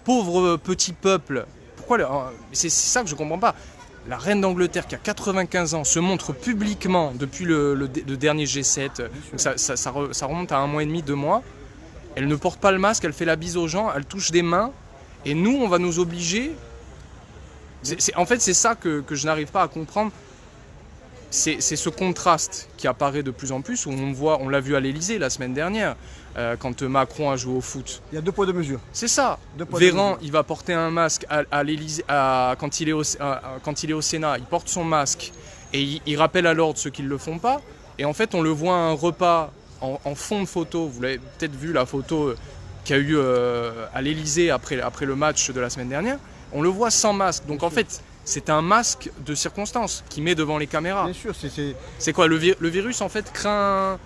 pauvre petit peuple, c'est ça que je comprends pas. La reine d'Angleterre qui a 95 ans se montre publiquement depuis le dernier G7, donc ça remonte à 1 mois et demi, 2 mois. Elle ne porte pas le masque, elle fait la bise aux gens, elle touche des mains, et nous on va nous obliger. En fait c'est ça que je n'arrive pas à comprendre. C'est ce contraste qui apparaît de plus en plus, où on l'a vu à l'Elysée la semaine dernière, quand Macron a joué au foot. Il y a 2 poids 2 mesures. C'est ça. Véran, il va porter un masque à l'Elysée, quand il est au Sénat, il porte son masque et il rappelle à l'ordre ceux qui ne le font pas. Et en fait, on le voit à un repas en fond de photo. Vous l'avez peut-être vu, la photo qu'il y a eu à l'Elysée après le match de la semaine dernière. On le voit sans masque. Donc en fait, c'est un masque de circonstance qui met devant les caméras. Bien sûr, c'est quoi le virus en fait craint.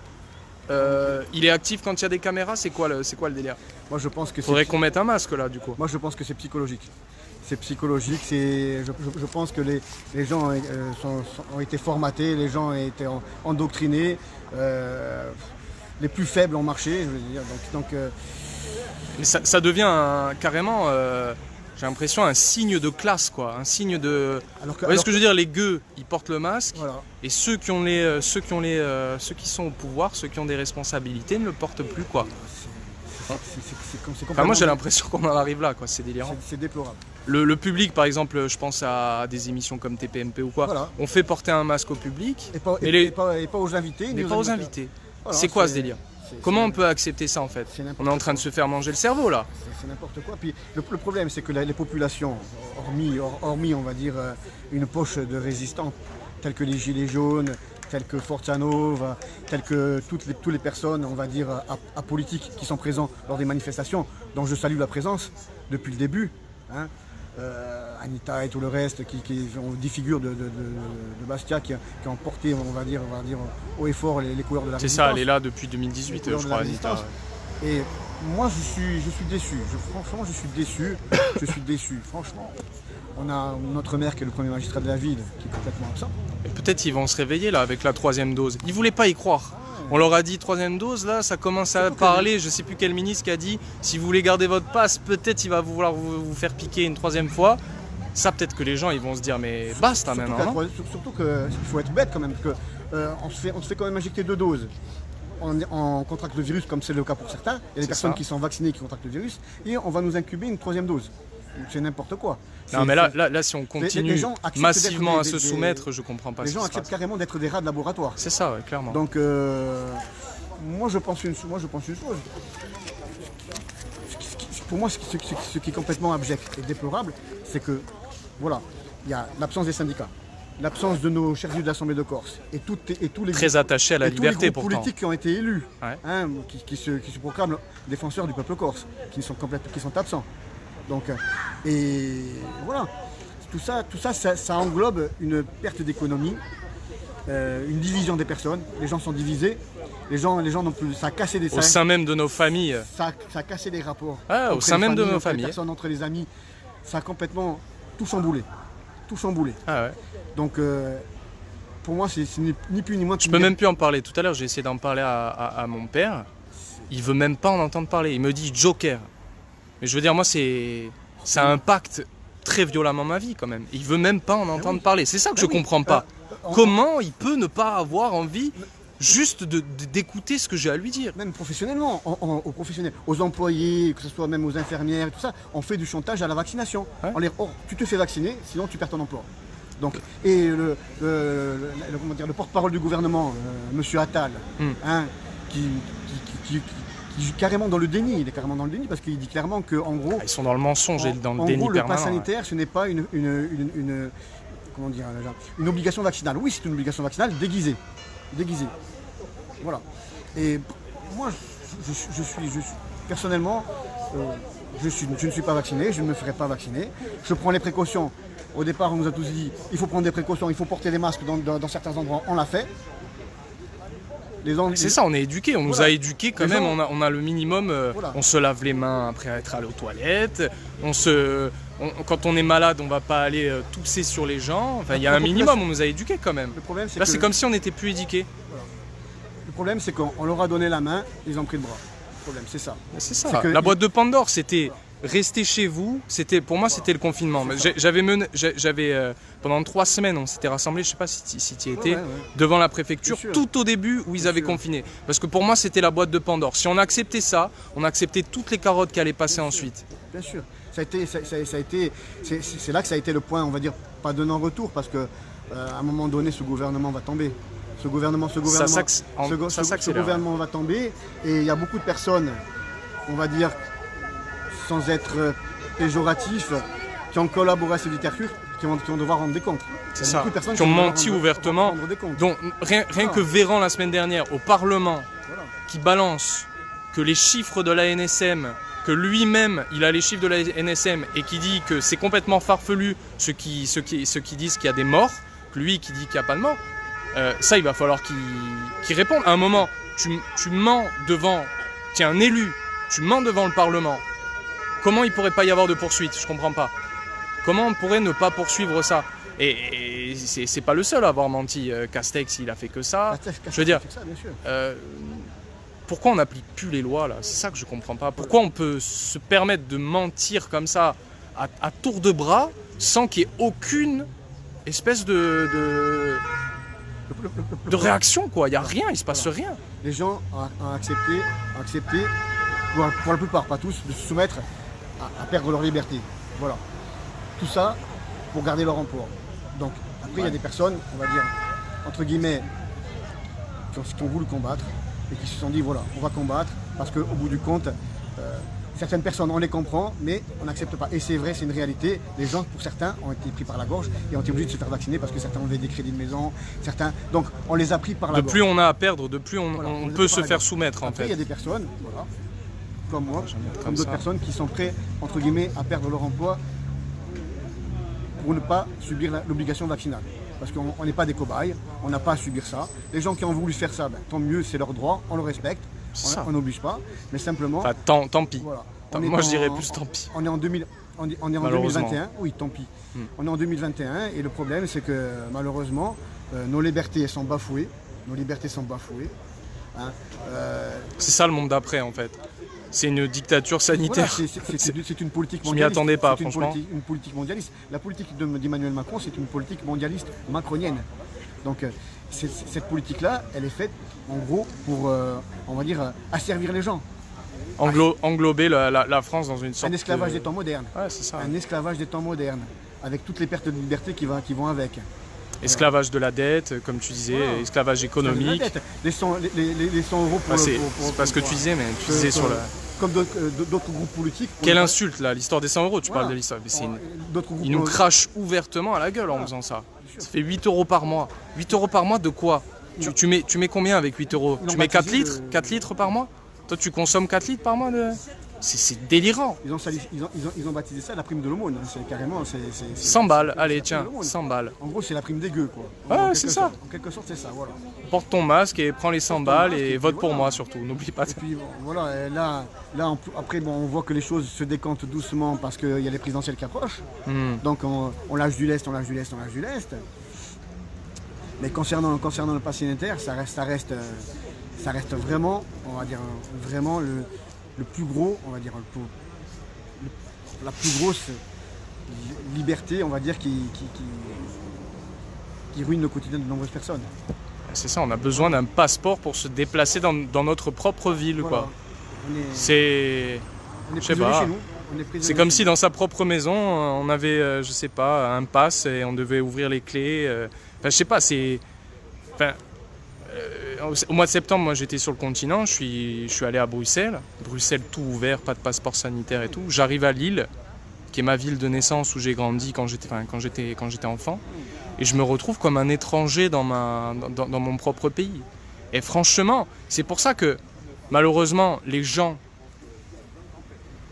Il est actif quand il y a des caméras. C'est quoi le délire? Moi, je pense que faudrait qu'on mette un masque là du coup. Moi, je pense que c'est psychologique. C'est psychologique. Je pense que les gens ont été formatés, les gens ont été endoctrinés. Les plus faibles ont marché, je veux dire. Donc Mais ça devient carrément, j'ai l'impression, un signe de classe, quoi. Un signe de... Vous voyez ce que je veux dire? Les gueux, ils portent le masque, et ceux qui sont au pouvoir, ceux qui ont des responsabilités, ne le portent plus, quoi. Enfin, moi j'ai l'impression qu'on en arrive là, quoi. C'est délirant. C'est déplorable. Le public, par exemple, je pense à des émissions comme TPMP ou quoi, on fait porter un masque au public, et pas aux invités. Mais pas aux invités. Voilà, c'est quoi ce délire? Comment on peut accepter ça en fait? On est en train de se faire manger le cerveau là. C'est n'importe quoi. Puis le problème c'est que les populations, hormis on va dire une poche de résistants, telles que les Gilets jaunes, telles que Forza Nova, telles que toutes les personnes, on va dire, apolitiques qui sont présents lors des manifestations, dont je salue la présence depuis le début. Hein. Anita et tout le reste qui ont 10 figures de Bastia qui ont porté, on va dire haut et fort les couleurs de la résistance. C'est ça, elle est là depuis 2018, je crois, Anita. Ouais. Et moi je suis déçu, franchement je suis déçu, franchement. On a notre maire qui est le premier magistrat de la ville qui est complètement absent. Et peut-être ils vont se réveiller là avec la 3e dose. Ils voulaient pas y croire. On leur a dit 3e dose, là ça commence à parler, je sais plus quel ministre qui a dit si vous voulez garder votre passe, peut-être il va vouloir vous faire piquer une 3e fois. Ça peut-être que les gens ils vont se dire mais basta maintenant. Surtout qu'il faut être bête quand même, parce que on se fait quand même injecter 2 doses. On contracte le virus comme c'est le cas pour certains. Il y a des personnes qui sont vaccinées qui contractent le virus et on va nous incuber une 3e dose. C'est n'importe quoi. Non mais là si on continue massivement à se soumettre, je comprends pas. Les gens acceptent carrément d'être des rats de laboratoire. C'est ça, ouais, clairement. Donc moi je pense une chose. Pour moi ce qui est complètement abject et déplorable, c'est que voilà, il y a l'absence des syndicats, l'absence de nos chers élus de l'Assemblée de Corse et tous les très attachés à la liberté tous les groupes politiques qui ont été élus, hein, qui se proclament défenseurs du peuple corse, qui sont absents. Donc, et voilà, tout ça englobe une perte d'économie, une division des personnes. Les gens sont divisés, les gens n'ont plus, ça a cassé des. Au sein même de nos familles. Ça a cassé des rapports. Ah, au sein même de nos familles. Les personnes, entre les amis, ça a complètement tout chamboulé. Ah ouais. Donc, pour moi, c'est ni plus ni moins. Je peux même plus en parler. Tout à l'heure, j'ai essayé d'en parler à mon père. Il veut même pas en entendre parler. Il me dit Joker. Mais je veux dire, moi, ça impacte très violemment ma vie quand même. Il veut même pas en entendre parler. C'est ça que je comprends pas. Comment il peut ne pas avoir envie juste d'écouter ce que j'ai à lui dire? Même professionnellement, aux professionnels, aux employés, que ce soit même aux infirmières et tout ça, on fait du chantage à la vaccination. Ouais. Tu te fais vacciner, sinon tu perds ton emploi. Donc, et le porte-parole du gouvernement, M. Attal, hein, qui est carrément dans le déni. Il est carrément dans le déni parce qu'il dit clairement que, en gros, ils sont dans le mensonge et dans le déni permanent. Le pass sanitaire, ce n'est pas une obligation vaccinale. Oui, c'est une obligation vaccinale déguisée. Voilà. Et moi, je suis personnellement, je ne suis pas vacciné, je ne me ferai pas vacciner. Je prends les précautions. Au départ, on nous a tous dit il faut prendre des précautions, il faut porter des masques dans certains endroits. On l'a fait. C'est ça, on est éduqués, on nous a éduqués quand même, on a le minimum, on se lave les mains après être allé aux toilettes, quand on est malade, on va pas aller tousser sur les gens, enfin il y a un minimum, on nous a éduqués quand même. Là c'est comme si on n'était plus éduqués. Voilà. Le problème c'est qu'on leur a donné la main, ils ont pris le bras. Le problème c'est ça. C'est ça, la boîte de Pandore c'était rester chez vous, pour moi c'était le confinement. J'avais pendant 3 semaines, on s'était rassemblés, je sais pas si tu y étais, devant la préfecture, tout au début où ils avaient confiné. Parce que pour moi c'était la boîte de Pandore. Si on acceptait ça, on acceptait toutes les carottes qui allaient passer ensuite. Bien sûr. C'est là que ça a été le point, on va dire, pas de non-retour, parce que à un moment donné ce gouvernement va tomber. Ce gouvernement va tomber et il y a beaucoup de personnes, on va dire, sans être péjoratif, qui ont collaboré à ces dictatures, qui vont devoir rendre des comptes. C'est ça, qui ont menti ouvertement. Donc rien que Véran la semaine dernière au Parlement, qui balance que les chiffres de la NSM, que lui-même il a les chiffres de la NSM et qui dit que c'est complètement farfelu ceux qui disent qu'il y a des morts, lui qui dit qu'il n'y a pas de morts, ça il va falloir qu'il réponde. À un moment, tu mens devant, tu es un élu, tu mens devant le Parlement. Comment il ne pourrait pas y avoir de poursuite? Je ne comprends pas. Comment on pourrait ne pas poursuivre ça? Et c'est pas le seul à avoir menti. Castex, il a fait que ça. Je veux dire, pourquoi on n'applique plus les lois là? C'est ça que je comprends pas. Pourquoi on peut se permettre de mentir comme ça à tour de bras sans qu'il y ait aucune espèce de réaction, quoi? Il n'y a rien, il se passe rien. Les gens ont accepté pour la plupart, pas tous, de se soumettre à perdre leur liberté. Voilà. Tout ça pour garder leur emploi. Donc après il y a des personnes, on va dire, entre guillemets, qui ont voulu combattre et qui se sont dit voilà, on va combattre parce qu'au bout du compte, certaines personnes, on les comprend, mais on n'accepte pas. Et c'est vrai, c'est une réalité. Les gens, pour certains, ont été pris par la gorge et ont été obligés de se faire vacciner parce que certains ont des crédits de maison, certains. Donc on les a pris par la gorge. De plus on a à perdre, de plus on peut se faire soumettre en fait. Il y a des personnes, voilà, comme moi, comme d'autres personnes qui sont prêts, entre guillemets, à perdre leur emploi pour ne pas subir l'obligation vaccinale. Parce qu'on n'est pas des cobayes, on n'a pas à subir ça. Les gens qui ont voulu faire ça, tant mieux, c'est leur droit, on le respecte, on n'oblige pas, mais simplement... Enfin, tant pis. Voilà. Moi, je dirais plus tant pis. On est en 2021, oui, tant pis. On est en 2021 et le problème, c'est que malheureusement, nos libertés sont bafouées. Hein. C'est ça le monde d'après, en fait. C'est une dictature sanitaire. Voilà, c'est une politique mondialiste. Je m'y attendais pas, franchement. Une politique mondialiste. La politique d'Emmanuel Macron, c'est une politique mondialiste macronienne. Donc cette politique-là, elle est faite en gros pour, on va dire, asservir les gens. Englober la France dans une sorte un esclavage des temps modernes. Ouais, c'est ça. Un esclavage des temps modernes, avec toutes les pertes de liberté qui vont avec. Esclavage de la dette, comme tu disais, voilà. Esclavage économique. Les 100 euros pour... c'est pas ce que tu disais, mais tu disais sur la... Comme d'autres groupes politiques... Quelle insulte, là, l'histoire des 100 euros, tu parles de l'histoire. Ils nous crachent ouvertement à la gueule en faisant ça. Ça fait 8 euros par mois. 8 euros par mois de quoi? Tu mets combien avec 8 euros? Tu mets 4 litres 4 litres par mois? Toi, tu consommes 4 litres par mois de... C'est délirant. Ils ont baptisé ça la prime de l'aumône. C'est carrément... 100 balles, allez tiens, 100 balles. En gros, c'est la prime des gueux, quoi. Ouais, c'est ça. En quelque sorte, c'est ça, voilà. Porte ton masque et prends les 100 balles et vote pour moi surtout, n'oublie pas. Et puis voilà, et là après, on voit que les choses se décantent doucement parce qu'il y a les présidentielles qui approchent. Donc on lâche du lest. Mais concernant le pass sanitaire, ça reste vraiment, on va dire, vraiment le plus gros, on va dire, la plus grosse liberté, on va dire, qui ruine le quotidien de nombreuses personnes. C'est ça, on a besoin d'un passeport pour se déplacer dans notre propre ville, voilà. Quoi. C'est... Je sais pas. C'est comme si dans sa propre maison, on avait, je sais pas, un pass et on devait ouvrir les clés. Enfin, je sais pas, c'est... Enfin, au mois de septembre, moi j'étais sur le continent, je suis allé à Bruxelles. Bruxelles tout ouvert, pas de passeport sanitaire et tout. J'arrive à Lille, qui est ma ville de naissance où j'ai grandi quand j'étais enfant. Et je me retrouve comme un étranger dans mon propre pays. Et franchement, c'est pour ça que malheureusement, les gens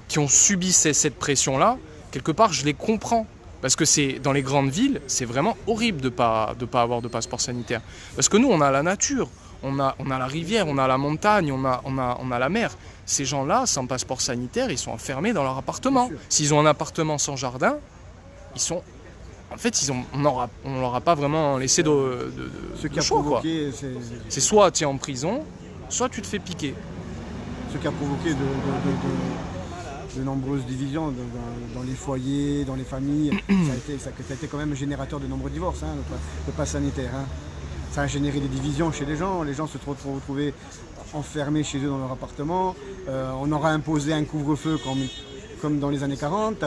qui ont subi cette pression-là, quelque part, je les comprends. Parce que c'est dans les grandes villes, c'est vraiment horrible de pas avoir de passeport sanitaire. Parce que nous, on a la nature, on a la rivière, on a la montagne, on a la mer. Ces gens-là, sans passeport sanitaire, ils sont enfermés dans leur appartement. S'ils ont un appartement sans jardin, ils sont... En fait, on leur a pas vraiment laissé de choix, quoi. C'est soit tu es en prison, soit tu te fais piquer. Ce qui a provoqué de nombreuses divisions dans les foyers, dans les familles. ça a été quand même générateur de nombreux divorces, hein, le pass sanitaire. Hein. Ça a généré des divisions chez les gens se sont retrouvés enfermés chez eux dans leur appartement. On aura imposé un couvre-feu comme dans les années 40.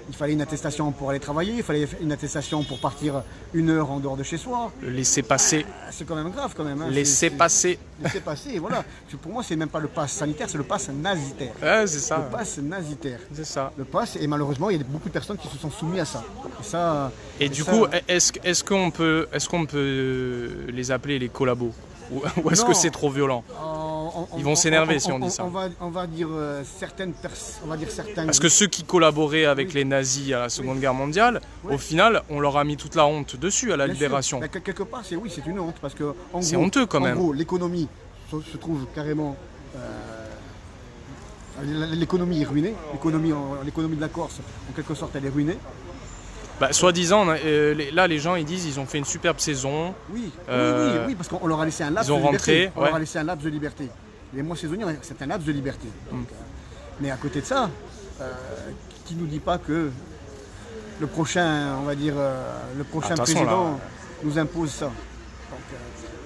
Il fallait une attestation pour aller travailler, il fallait une attestation pour partir 1 heure en dehors de chez soi. Le laisser passer. C'est quand même grave quand même. Hein. Laisser passer. Laisser passer, voilà. Pour moi, c'est même pas le pass sanitaire, c'est le pass nazitaire. Ouais, c'est ça. Le pass nazitaire. C'est ça. Le pass, et malheureusement, il y a beaucoup de personnes qui se sont soumises à ça. Et du coup, est-ce qu'on peut les appeler les collabos? Ou est-ce que c'est trop violent? Ils vont s'énerver si on dit ça. On va dire certaines personnes. Parce que ceux qui collaboraient avec les nazis à la Seconde Guerre mondiale, au final, on leur a mis toute la honte dessus à la libération. Quelque part, c'est une honte. Parce que, c'est honteux quand même. En gros, l'économie se trouve carrément... l'économie est ruinée. L'économie de la Corse, en quelque sorte, elle est ruinée. Bah, soi-disant, là les gens ils disent ils ont fait une superbe saison. Oui, oui, parce qu'on leur a laissé un laps de liberté. On leur a laissé un laps de liberté. Les mois saisonniers, c'est un laps de liberté. Donc, mais à côté de ça, qui nous dit pas que le prochain, on va dire, le prochain président nous impose ça. Donc,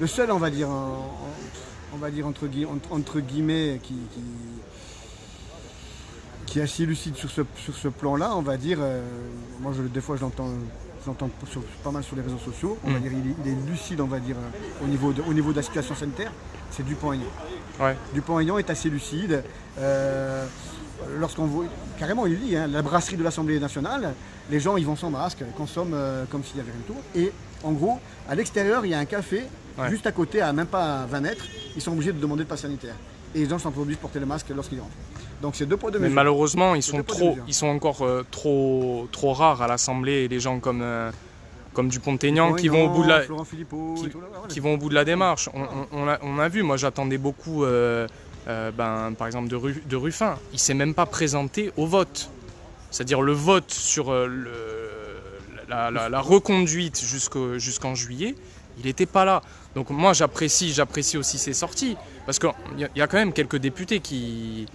le seul, on va dire entre guillemets, qui est assez lucide sur ce plan-là, on va dire, moi des fois je l'entends pas mal sur les réseaux sociaux, on va dire il est lucide, on va dire, au niveau de la situation sanitaire, c'est Dupont-Aignan. Ouais. Dupont-Aignan est assez lucide. Lorsqu'on voit, carrément il dit, la brasserie de l'Assemblée nationale, les gens ils vont sans masque, ils consomment comme s'il y avait rien du tout. Et en gros, à l'extérieur, il y a un café, juste à côté, à même pas 20 mètres, ils sont obligés de demander le pass sanitaire. Et les gens sont obligés de porter le masque lorsqu'ils rentrent. Donc c'est 2 poids 2 mesures. Mais malheureusement, ils sont encore trop rares à l'Assemblée, les gens comme Dupont-Aignan qui vont au bout de la démarche. On a vu, moi j'attendais beaucoup, par exemple de Ruffin. Il ne s'est même pas présenté au vote. C'est-à-dire le vote sur la reconduite jusqu'en juillet, il n'était pas là. Donc moi j'apprécie aussi ses sorties. Parce qu'il y a quand même quelques députés qui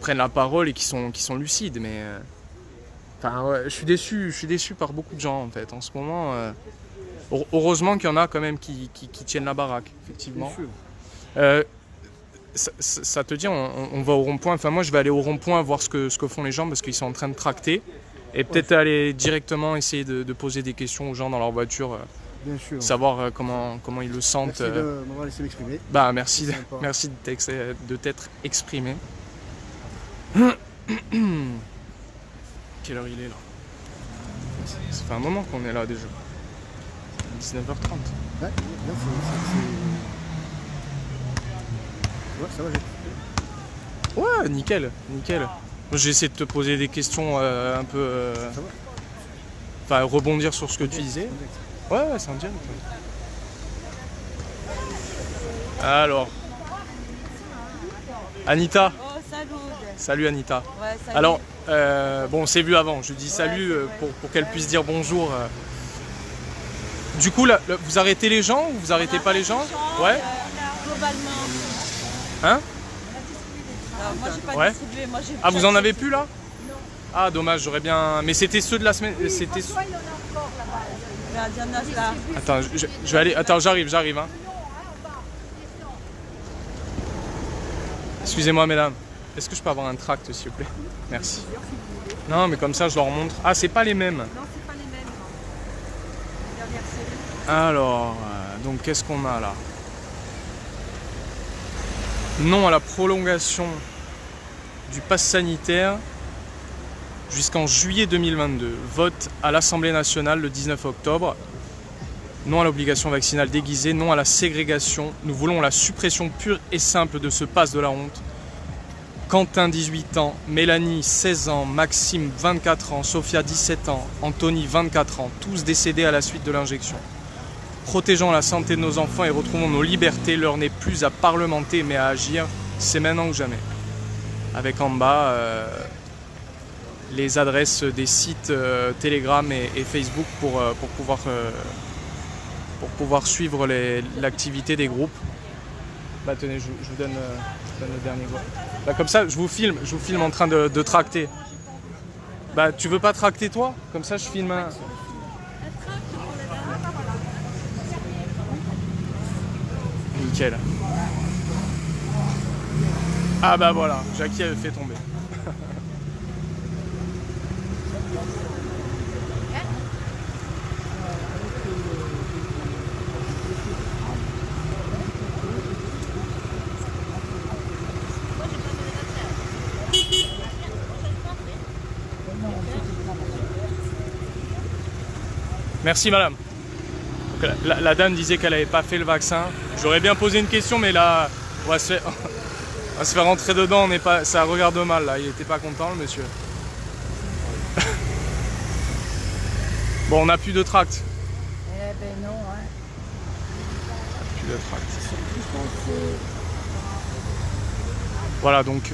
prennent la parole et qui sont lucides. Mais je suis déçu par beaucoup de gens en fait. En ce moment, heureusement qu'il y en a quand même qui tiennent la baraque, effectivement. Ça te dit, on va au rond-point. Enfin moi je vais aller au rond-point voir ce que font les gens parce qu'ils sont en train de tracter. Et peut-être aller directement essayer de poser des questions aux gens dans leur voiture. Bien sûr. Savoir comment ils le sentent. Merci de m'avoir laissé m'exprimer. Bah, merci de t'être exprimé. Quelle heure il est là? Ça fait un moment qu'on est là déjà. 19h30. Ouais, ça va, Ouais, nickel. J'ai essayé de te poser des questions un peu... Ça va. Enfin, rebondir sur ce que tu disais. Ouais, c'est en direct. Alors, Anita. Oh, salut. Salut Anita. Ouais, salut. Alors, on s'est vu avant, je dis salut pour qu'elle puisse dire bonjour. Du coup, là, vous arrêtez les gens ou vous arrêtez pas les gens? Ouais. Globalement. Hein? Moi, j'ai pas distribué. Moi, j'ai vous en avez plus là? Non. Ah, dommage, j'aurais bien... Mais c'était ceux de la semaine... C'était... Attends, je vais aller... Attends, j'arrive. Hein. Excusez-moi, mesdames. Est-ce que je peux avoir un tract, s'il vous plaît? Merci. Non, mais comme ça, je leur montre. Ah, c'est pas les mêmes. Non, c'est pas les mêmes. Alors, donc, qu'est-ce qu'on a là? Non à la prolongation du pass sanitaire jusqu'en juillet 2022. Vote à l'Assemblée nationale le 19 octobre. Non à l'obligation vaccinale déguisée. Non à la ségrégation. Nous voulons la suppression pure et simple de ce pass de la honte. Quentin, 18 ans. Mélanie, 16 ans. Maxime, 24 ans. Sophia, 17 ans. Anthony, 24 ans. Tous décédés à la suite de l'injection. Protégeons la santé de nos enfants et retrouvons nos libertés. L'heure n'est plus à parlementer mais à agir. C'est maintenant ou jamais. Avec en bas les adresses des sites Telegram et Facebook pour pouvoir suivre l'activité des groupes. Bah tenez, je vous donne le dernier voix. Bah, comme ça, je vous filme en train de tracter. Bah tu veux pas tracter toi? Comme ça je filme un... Nickel. Ah bah voilà, Jackie avait fait tomber. Merci madame. Donc, la dame disait qu'elle n'avait pas fait le vaccin. J'aurais bien posé une question, mais là, on va se faire rentrer dedans. On n'est pas, ça regarde mal là. Il n'était pas content, le monsieur. Bon, on n'a plus de tract. Eh ben non, hein. Plus de tract. Voilà, donc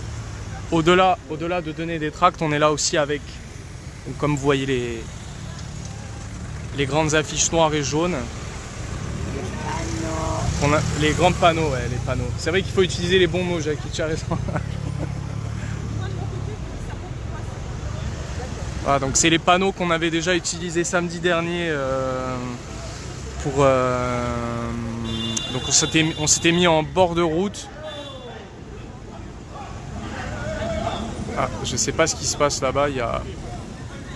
au-delà de donner des tracts, on est là aussi avec, donc, comme vous voyez les grandes affiches noires et jaunes. Les grands panneaux, ouais, les panneaux. C'est vrai qu'il faut utiliser les bons mots, Jackie, tu as raison. Voilà, donc c'est les panneaux qu'on avait déjà utilisés samedi dernier pour... donc on s'était mis en bord de route. Ah, je sais pas ce qui se passe là-bas, il y a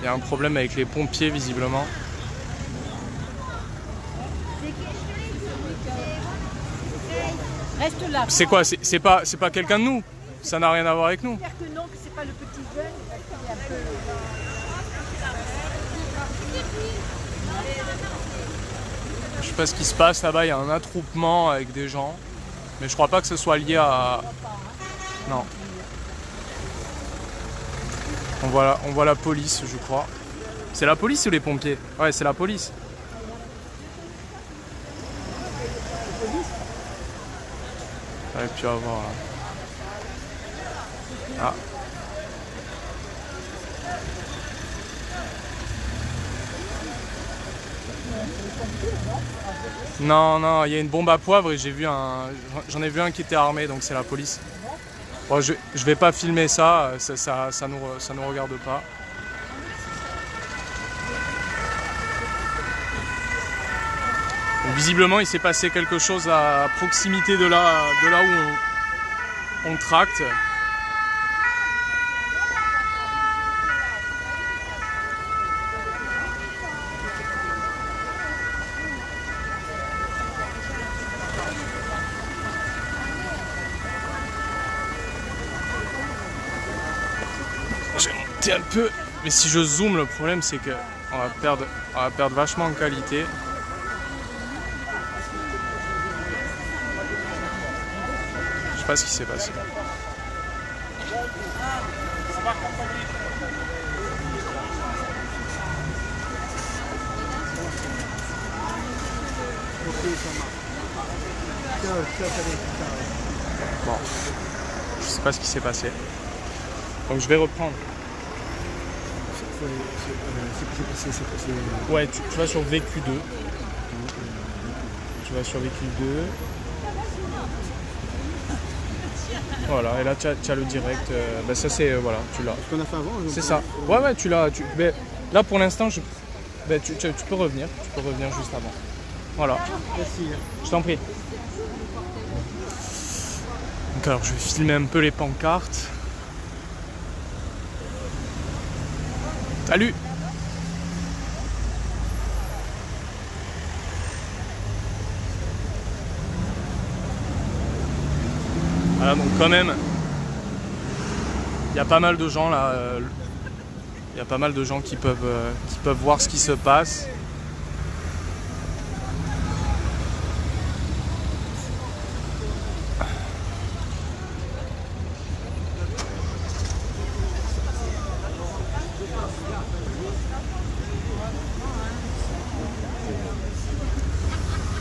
un problème avec les pompiers visiblement. Reste là. C'est quoi? C'est pas quelqu'un de nous? Ça n'a rien à voir avec nous? J'espère que non, que c'est pas le petit jeune. Il est un peu... Je sais pas ce qui se passe là-bas, il y a un attroupement avec des gens. Mais je crois pas que ce soit lié à... Non. On voit la police, je crois. C'est la police ou les pompiers? Ouais, c'est la police. Ouais, puis on va voir. Ah. Non, il y a une bombe à poivre et j'en ai vu un qui était armé, donc c'est la police. Bon, je vais pas filmer ça, ça nous regarde pas. Donc, visiblement, il s'est passé quelque chose à proximité de là où on tracte. J'ai monté un peu, mais si je zoome, le problème c'est que on va perdre vachement en qualité. Je sais pas ce qui s'est passé. Bon, je sais pas ce qui s'est passé. Donc je vais reprendre. Ouais, tu vas sur VQ2. Tu vas sur VQ2. Voilà, et là tu as le direct. Ben ça c'est voilà, tu l'as. Ce qu'on a fait avant. C'est ça. Ouais, tu l'as. Ben, là pour l'instant, tu peux revenir. Tu peux revenir juste avant. Voilà. Merci. Je t'en prie. Donc alors je vais filmer un peu les pancartes. Salut! Voilà, donc quand même, il y a pas mal de gens là, il y a pas mal de gens qui peuvent voir ce qui se passe.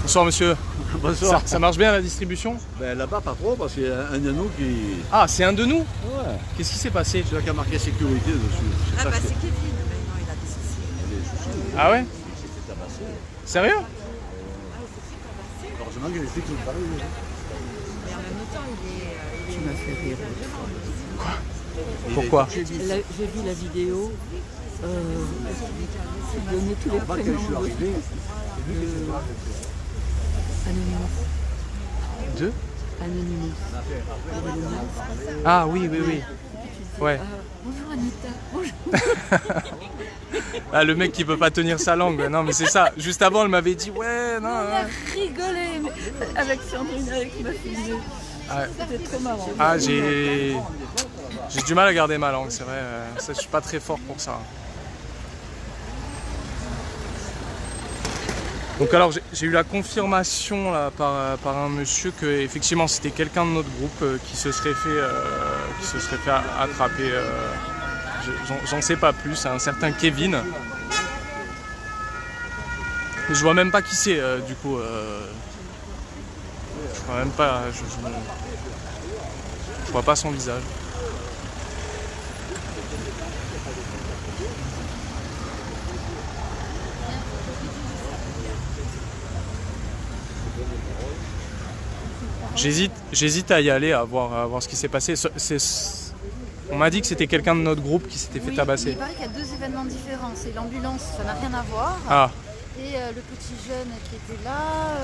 Bonsoir monsieur. Bonsoir. Ça marche bien la distribution? Ben là-bas pas trop parce qu'il y a un de nous qui... Ah, c'est un de nous? Ouais. Qu'est-ce qui s'est passé? C'est là qui a marqué sécurité dessus. Ah bah c'est Kevin, maintenant il a des soucis. Ah ouais? Il s'est fait tabasser. Sérieux? Heureusement qu'il y a des flics qui nous parlent. Mais en même temps il est... Tu m'as fait rire. Quoi? Pourquoi? J'ai vu la vidéo. Il donnait tous les prénoms. Quand je suis arrivé, Anonymous. De? Anonymous. Ah oui. Ouais. Bonjour Anita. Bonjour. Ah, le mec qui peut pas tenir sa langue. Non mais c'est ça. Juste avant elle m'avait dit ouais non. On a rigolé avec Sandrine, avec ma fille. Ah, c'était trop marrant. Ah j'ai du mal à garder ma langue, c'est vrai. Ça, je suis pas très fort pour ça. Donc alors j'ai eu la confirmation là, par un monsieur que effectivement c'était quelqu'un de notre groupe qui se serait fait attraper. J'en sais pas plus, un certain Kevin. Mais je vois même pas qui c'est du coup. Je vois même pas. Je vois pas son visage. J'hésite à y aller, à voir ce qui s'est passé. On m'a dit que c'était quelqu'un de notre groupe qui s'était fait tabasser. Il paraît qu'il y a 2 événements différents. C'est l'ambulance, ça n'a rien à voir. Ah. Et le petit jeune qui était là,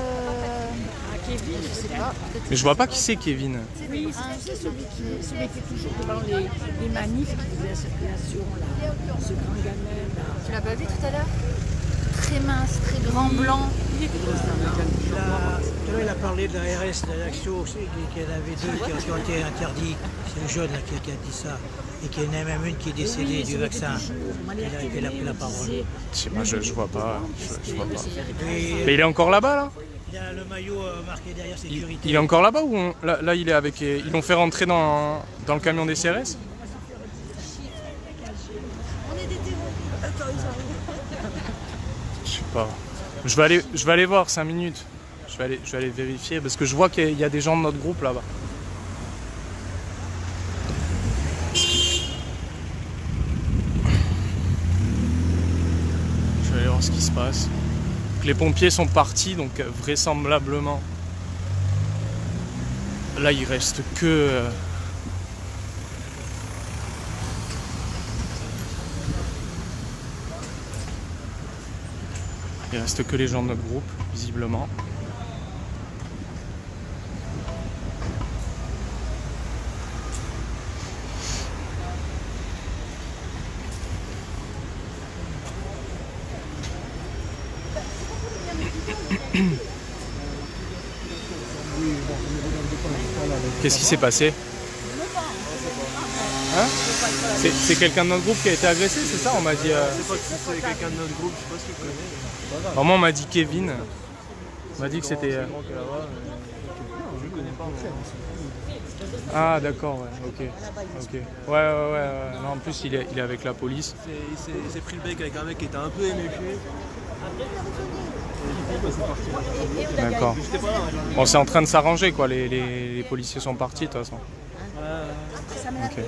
Kevin, je sais pas. Mais je vois pas qui c'est Kevin. Oui, c'est celui qui était toujours devant les manifs qui faisaient la circulation, là. Ce grand gamin là. Tu l'as pas vu tout à l'heure? Très mince, très grand blanc. Il a parlé de la RS d'Ajaccio aussi, qu'il y en avait 2 qui ont été interdits. C'est un jeune là, qui a dit ça. Et qu'il y en a même une qui est décédée du vaccin. Il a pris la parole. Je sais pas, je vois pas. Je vois pas. Mais il est encore là-bas là? Il a le maillot marqué derrière sécurité. Il est encore là-bas ou là il est avec. Ils l'ont fait rentrer dans le camion des CRS? On est des terroristes. Attends, ils arrivent. Je sais pas. Je vais aller voir 5 minutes. Je vais aller vérifier parce que je vois qu'il y a des gens de notre groupe là-bas. Je vais aller voir ce qui se passe. Donc, les pompiers sont partis, donc vraisemblablement. Là, il reste que. Il reste que les gens de notre groupe, visiblement. Qu'est-ce qui s'est passé? Hein? C'est quelqu'un de notre groupe qui a été agressé, c'est ça? On m'a dit. Je sais pas si c'est quelqu'un de notre groupe, je sais pas si tu connais. Vraiment, on m'a dit Kevin. On m'a dit que c'était. Je connais pas. Ah d'accord, ouais, ok. Ouais. Non, en plus, il est avec la police. Il s'est pris le bec avec un mec qui était un peu éméché. D'accord. Bon, c'est en train de s'arranger, quoi. Les policiers sont partis, de toute façon. Okay.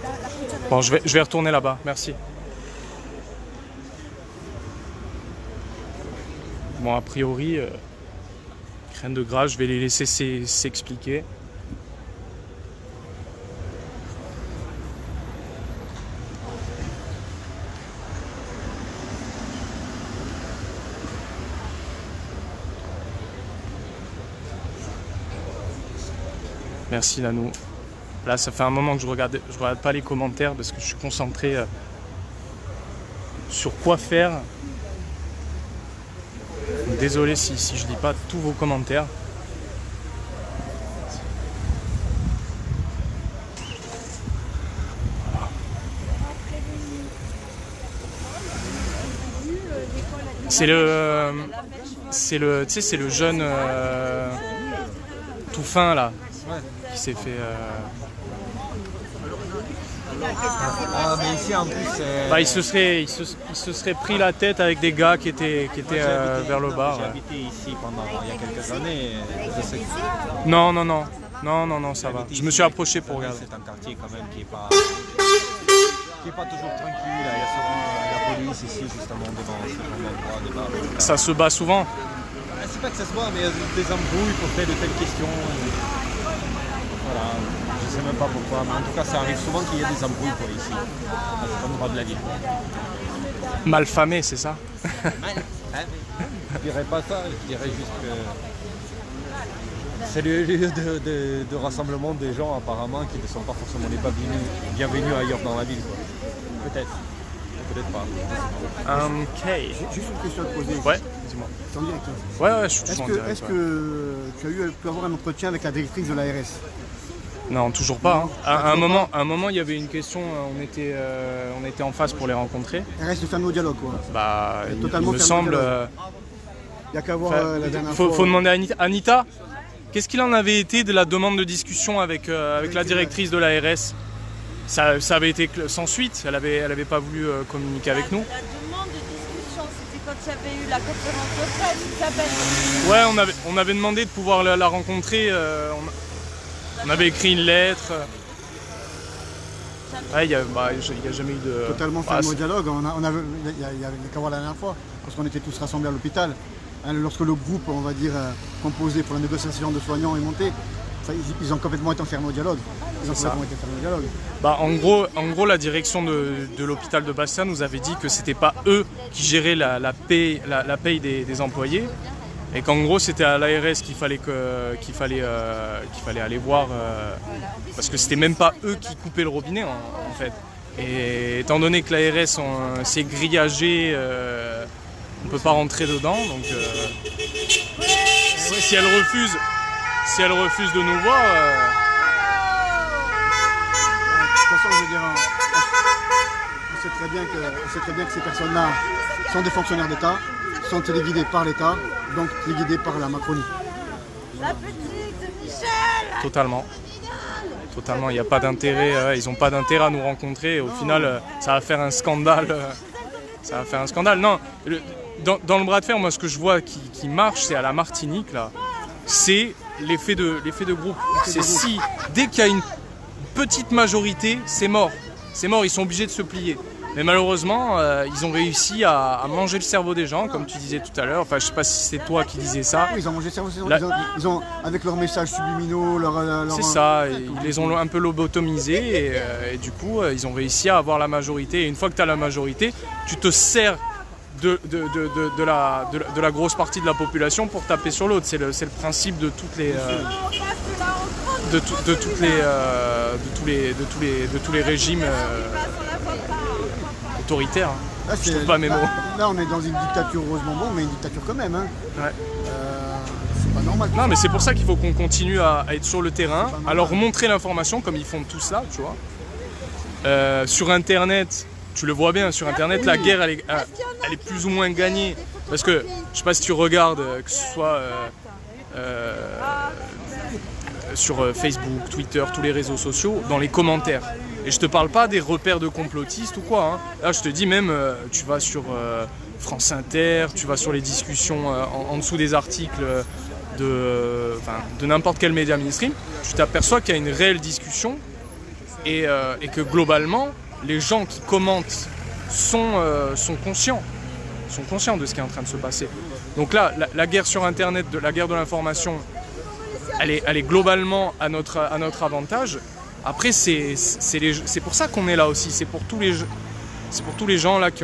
Bon, je vais retourner là-bas. Merci. Bon, a priori, rien de grave. Je vais les laisser s'expliquer. Merci Nanou. Là, ça fait un moment que je regarde pas les commentaires parce que je suis concentré sur quoi faire. Donc, désolé si je lis pas tous vos commentaires. C'est le jeune tout fin là. Qui s'est fait. Ah, mais ici en plus. Bah, il se serait pris la tête avec des gars qui étaient vers le bar. J'ai habité ici pendant il y a quelques années. Je sais que... Non, ça va. Je me suis approché pour regarder. C'est un quartier quand même qui est pas toujours tranquille. Il y a souvent la police ici justement devant ce endroit. Ça se bat souvent. C'est pas que ça se voit, mais il y a des embrouilles pour telle ou telle question. Voilà, je sais même pas pourquoi, mais en tout cas ça arrive souvent qu'il y ait des embrouilles quoi, ici, à cet endroit de la ville. Malfamé, c'est ça? Je dirais pas ça, je dirais juste que c'est le lieu de rassemblement des gens apparemment qui ne sont pas forcément les bienvenus ailleurs dans la ville. Peut-être. Peut-être pas. Ok. Juste une question à te poser. Ouais, dis-moi. Tu es en direct, hein? Ouais, je suis toujours en direct. Est-ce que tu as pu avoir un entretien avec la directrice de l'ARS? Non, toujours pas. Hein. À un moment, il y avait une question, on était en face pour les rencontrer. Elle reste fermée au dialogue, quoi. Bah, il me semble... Il n'y a qu'à voir la dernière fois. Faut demander à Anita. Qu'est-ce qu'il en avait été de la demande de discussion avec la directrice de l'ARS? Ça avait été sans suite, elle avait pas voulu communiquer avec nous. La demande de discussion, c'était quand il y avait eu la conférence de presse, Isabelle. Ouais, on avait demandé de pouvoir la rencontrer, on avait écrit une lettre. Ouais, il n'y a jamais eu de... Totalement fermé au dialogue, il n'y a qu'à voir la dernière fois, parce qu'on était tous rassemblés à l'hôpital. Lorsque le groupe, on va dire, composé pour la négociation de soignants est monté, Ils ont complètement été enfermés au dialogue. Bah, en gros, la direction de l'hôpital de Bastia nous avait dit que c'était pas eux qui géraient la paye des employés, et qu'en gros c'était à l'ARS qu'il fallait aller voir, parce que c'était même pas eux qui coupaient le robinet en fait. Et étant donné que l'ARS s'est grillagé, on peut pas rentrer dedans, donc si elle refuse de nous voir. De toute façon, je veux dire, on sait très bien que ces personnes-là sont des fonctionnaires d'État, sont téléguidés par l'État, donc téléguidés par la Macronie. La petite Michel. Totalement, il n'y a pas d'intérêt, ils n'ont pas d'intérêt à nous rencontrer. Au final, ça va faire un scandale. Non, dans le bras de fer, moi, ce que je vois qui marche, c'est à la Martinique, là, c'est l'effet de groupe. C'est si, dès qu'il y a une petite majorité, c'est mort. Ils sont obligés de se plier. Mais malheureusement, ils ont réussi à manger le cerveau des gens, comme tu disais tout à l'heure. Enfin, je ne sais pas si c'est toi qui disais ça. Oui, ils ont mangé le cerveau. Ils ont, avec leurs messages subliminaux, C'est ça, ils les ont un peu lobotomisés et du coup, ils ont réussi à avoir la majorité. Et une fois que tu as la majorité, tu te sers de la grosse partie de la population pour taper sur l'autre. C'est le principe de toutes les de tous les régimes autoritaires. Là, je trouve pas mes mots. Là, on est dans une dictature, heureusement bon, mais une dictature quand même. Hein. Ouais. C'est pas normal. Non, mais c'est pour ça qu'il faut qu'on continue à être sur le terrain, à leur montrer l'information comme ils font tous là, tu vois. Sur Internet. Tu le vois bien, sur Internet, la guerre, elle est plus ou moins gagnée. Parce que, je sais pas si tu regardes, que ce soit sur Facebook, Twitter, tous les réseaux sociaux, dans les commentaires. Et je te parle pas des repères de complotistes ou quoi. Hein. Là, je te dis même, tu vas sur France Inter, tu vas sur les discussions en dessous des articles de n'importe quel média mainstream, tu t'aperçois qu'il y a une réelle discussion et que globalement, les gens qui commentent sont conscients de ce qui est en train de se passer. Donc là, la guerre sur Internet, la guerre de l'information, elle est globalement à notre avantage. Après, c'est pour ça qu'on est là aussi. C'est pour tous les gens là qui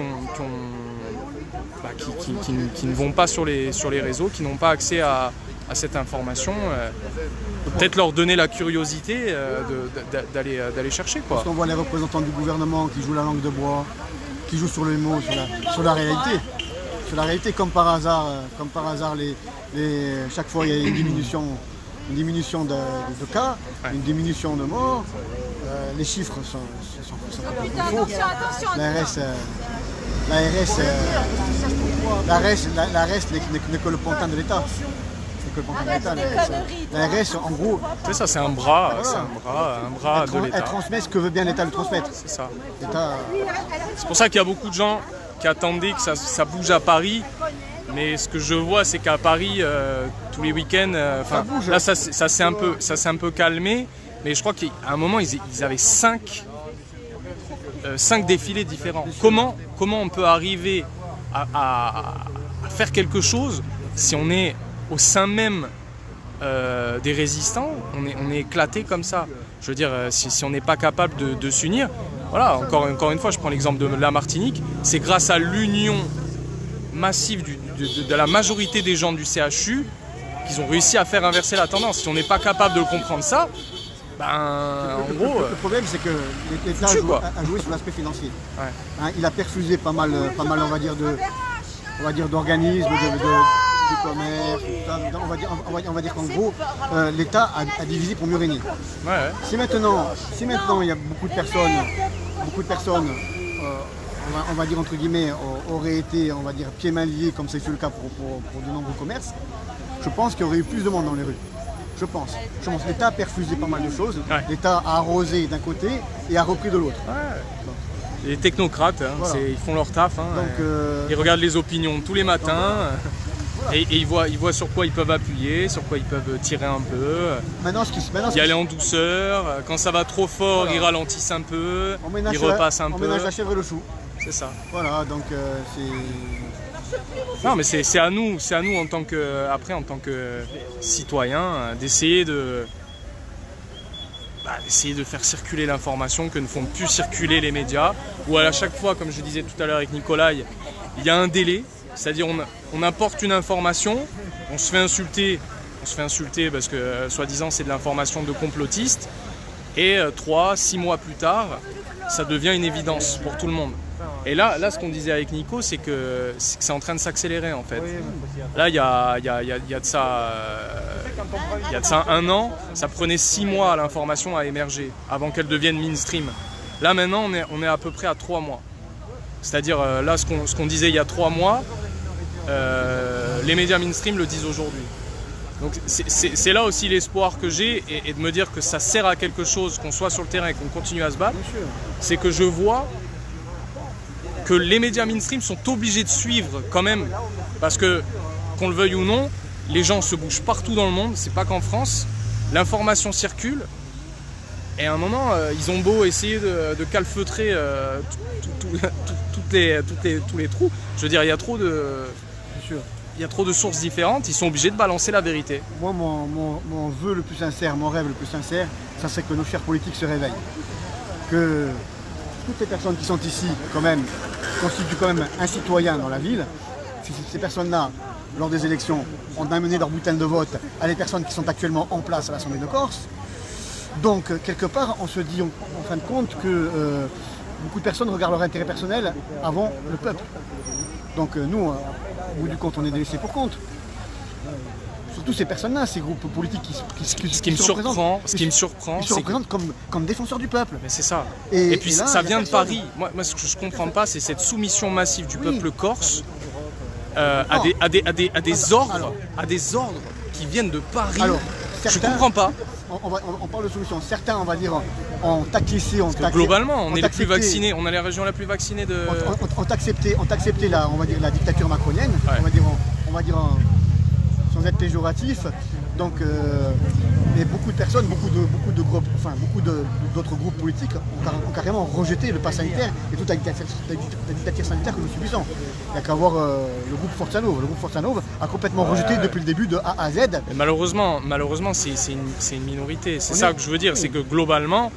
ne vont pas sur les réseaux, qui n'ont pas accès à cette information. Peut-être leur donner la curiosité d'aller chercher, quoi. Parce qu'on voit les représentants du gouvernement qui jouent la langue de bois, qui jouent sur les mots, sur la réalité. Sur la réalité, comme par hasard, chaque fois il y a une diminution de cas, une diminution de morts. Les chiffres sont faux. L'ARS n'est que le pantin de l'État. L'ARS, en gros... C'est ça, c'est un bras de l'État. Elle transmet ce que veut bien l'État le transmettre. C'est ça. C'est pour ça qu'il y a beaucoup de gens qui attendaient que ça bouge à Paris. Mais ce que je vois, c'est qu'à Paris, tous les week-ends, là, ça s'est un peu calmé. Mais je crois qu'à un moment, ils avaient 5 défilés différents. Comment on peut arriver à faire quelque chose si on est au sein même des résistants, on est éclaté comme ça. Je veux dire, si on n'est pas capable de s'unir, voilà, encore une fois, je prends l'exemple de la Martinique, c'est grâce à l'union massive de la majorité des gens du CHU qu'ils ont réussi à faire inverser la tendance. Si on n'est pas capable de comprendre ça, en gros... Le problème, c'est que l'État a joué sur l'aspect financier. Ouais. Hein, il a perfusé pas mal on va dire d'organismes, de commerce, on va dire qu'en gros, l'État a divisé pour mieux régner. Ouais. Si maintenant il y a beaucoup de personnes on va dire entre guillemets, auraient été, on va dire, pieds-mains liés, comme c'est le cas pour de nombreux commerces, je pense qu'il y aurait eu plus de monde dans les rues. Je pense. L'État a perfusé pas mal de choses. Ouais. L'État a arrosé d'un côté et a repris de l'autre. Ouais. Les technocrates, hein, voilà. Ils font leur taf. Hein, donc, ils regardent les opinions tous les matins. Voilà. Et ils voient sur quoi ils peuvent appuyer, sur quoi ils peuvent tirer un peu. Y aller en douceur. Quand ça va trop fort, voilà. Ils ralentissent un peu. Ils repassent un peu. On ménage la chèvre et le chou. C'est ça. Voilà, donc c'est... Non, mais c'est à nous en tant que citoyens d'essayer de essayer de faire circuler l'information que ne font plus circuler les médias, où à chaque fois, comme je disais tout à l'heure avec Nicolai, il y a un délai, c'est-à-dire on apporte une information, on se fait insulter parce que soi-disant c'est de l'information de complotistes, et 3-6 mois plus tard, ça devient une évidence pour tout le monde. Et là ce qu'on disait avec Nico, c'est que c'est en train de s'accélérer en fait. Là, il y a de ça 1 an, ça prenait 6 mois à l'information à émerger avant qu'elle devienne mainstream. Là maintenant, on est à peu près à 3 mois. C'est-à-dire là, ce qu'on disait il y a 3 mois, les médias mainstream le disent aujourd'hui. Donc c'est là aussi l'espoir que j'ai et de me dire que ça sert à quelque chose, qu'on soit sur le terrain et qu'on continue à se battre. C'est que je vois que les médias mainstream sont obligés de suivre quand même, parce que, qu'on le veuille ou non, les gens se bougent partout dans le monde, c'est pas qu'en France, l'information circule, et à un moment, ils ont beau essayer de calfeutrer tous les trous, je veux dire, il y a trop de sources différentes, ils sont obligés de balancer la vérité. Moi, mon vœu le plus sincère, mon rêve le plus sincère, ça c'est que nos chers politiques se réveillent. Que toutes les personnes qui sont ici, quand même, constituent quand même un citoyen dans la ville. Ces personnes-là, lors des élections, ont amené leur bulletin de vote à les personnes qui sont actuellement en place à l'Assemblée de Corse. Donc, quelque part, on se dit, en fin de compte, que beaucoup de personnes regardent leur intérêt personnel avant le peuple. Donc, nous, au bout du compte, on est délaissés pour compte. Surtout ces personnes-là, ces groupes politiques Ce qui me surprend, ils se représentent comme défenseurs du peuple. Mais c'est ça. Et puis là, ça vient de Paris. Moi, ce que je ne comprends pas, c'est cette soumission massive du peuple corse à des ordres qui viennent de Paris. Alors, je ne comprends pas. On parle de soumission. Certains, on va dire, ont acquiescé. Globalement, on est les plus vaccinés. On a la région la plus vaccinée de. On accepté la, on va dire, la dictature macronienne. Ouais. On va dire sans être péjoratif. Donc, et beaucoup de personnes, beaucoup d'autres groupes politiques ont carrément rejeté le pass sanitaire et toute la dictature sanitaire que nous subissons. Il n'y a qu'à voir le groupe Forza Nova. Le groupe Forza Nova a complètement rejeté depuis le début de A à Z. Mais malheureusement, c'est une minorité. C'est ça que je veux dire, c'est que globalement,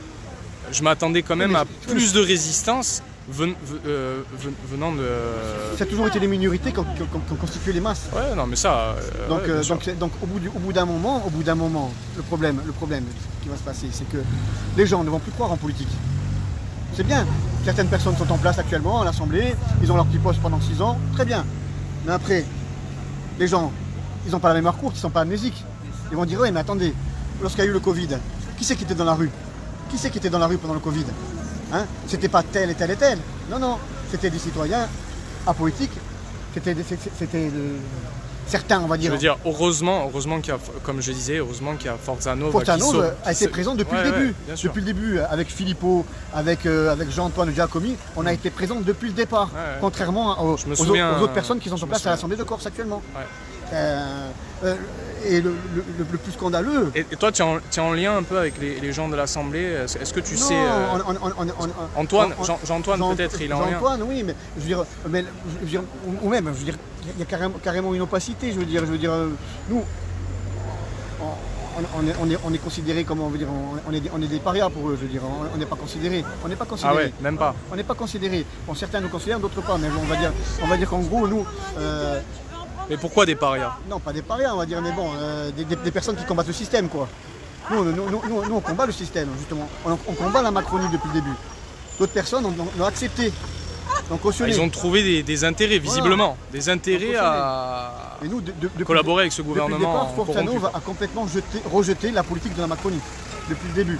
je m'attendais quand même à plus de résistance venant de... Ça a toujours été les minorités qui ont constitué les masses. Ouais, non, mais ça... donc au bout d'un moment, le problème qui va se passer, c'est que les gens ne vont plus croire en politique. C'est bien, certaines personnes sont en place actuellement à l'Assemblée, ils ont leur petit poste pendant 6 ans, très bien. Mais après, les gens, ils n'ont pas la mémoire courte, ils ne sont pas amnésiques. Ils vont dire, ouais, mais attendez, lorsqu'il y a eu le Covid, qui c'est qui était dans la rue? Qui c'est qui était dans la rue pendant le Covid? Hein, c'était pas tel et tel et tel. Non, c'était des citoyens apolitiques. C'était certains, on va dire. Je veux dire, heureusement qu'il y a, comme je disais, qu'il y a Forza Nova. Forza Nova a été présent depuis le début. Depuis le début, avec Filippo, avec Jean-Antoine Giacomi, on a été présent depuis le départ. Contrairement aux autres personnes qui sont en place à l'Assemblée de Corse actuellement. Et le plus scandaleux... Et toi, tu es en lien un peu avec les gens de l'Assemblée. Est-ce que tu sais... Antoine, Jean-Antoine peut-être, il est en lien. Jean-Antoine, oui, mais je veux dire, ou même, je veux dire, il y a carrément une opacité, je veux dire, nous, on est considérés comme, on veut dire, on est des parias pour eux, je veux dire, on n'est pas considérés. Ah ouais, même pas. On n'est pas considérés. Bon, certains nous considèrent, d'autres pas, mais on va dire qu'en gros, nous... Mais pourquoi des parias? Non, pas des parias, on va dire, mais bon, des personnes qui combattent le système, quoi. Nous, on combat le système, justement. On combat la Macronie depuis le début. D'autres personnes l'ont accepté. Ils ont trouvé des intérêts, visiblement. Voilà. Des intérêts à collaborer avec ce gouvernement. Depuis le départ, Forza Nova a complètement rejeté la politique de la Macronie. Depuis le début.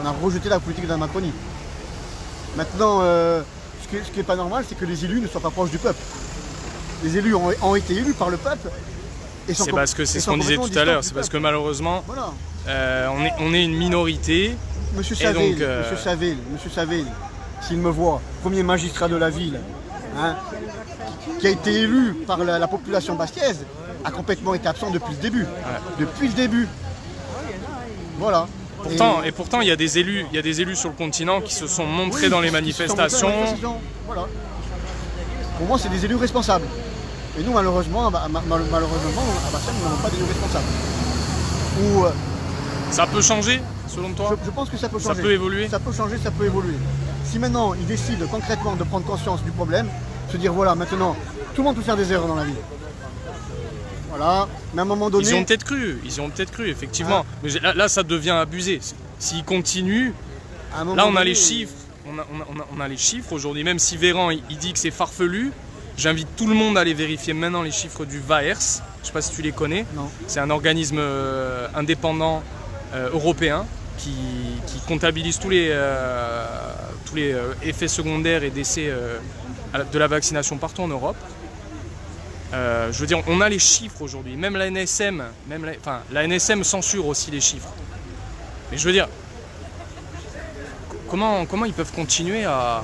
On a rejeté la politique de la Macronie. Maintenant, ce qui n'est pas normal, c'est que les élus ne soient pas proches du peuple. Les élus ont été élus par le peuple. C'est parce que c'est ce qu'on disait tout à l'heure. C'est parce que malheureusement, voilà. On est une minorité. Monsieur Saville, s'il me voit, premier magistrat de la ville, hein, qui a été élu par la population bastiaise, a complètement été absent depuis le début. Ouais. Depuis le début. Voilà. Pourtant, il y a des élus sur le continent qui se sont montrés dans les manifestations. Voilà. Pour moi, c'est des élus responsables. Et nous, malheureusement, à Bastia, nous n'avons pas d'élus responsables. Ça peut changer. selon toi? Je pense que ça peut changer. Ça peut évoluer? Ça peut changer, ça peut évoluer. Si maintenant ils décident concrètement de prendre conscience du problème, se dire voilà, maintenant, tout le monde peut faire des erreurs dans la vie. Voilà, mais à un moment donné... Ils y ont peut-être cru, effectivement. Ah. Mais là, ça devient abusé. S'ils continuent, là on a les chiffres. On a les chiffres aujourd'hui, même si Véran il dit que c'est farfelu. J'invite tout le monde à aller vérifier maintenant les chiffres du VAERS. Je ne sais pas si tu les connais. C'est un organisme indépendant européen qui comptabilise tous les effets secondaires et décès de la vaccination partout en Europe. Je veux dire, on a les chiffres aujourd'hui. Même la NSM, la NSM censure aussi les chiffres. Mais je veux dire, comment ils peuvent continuer à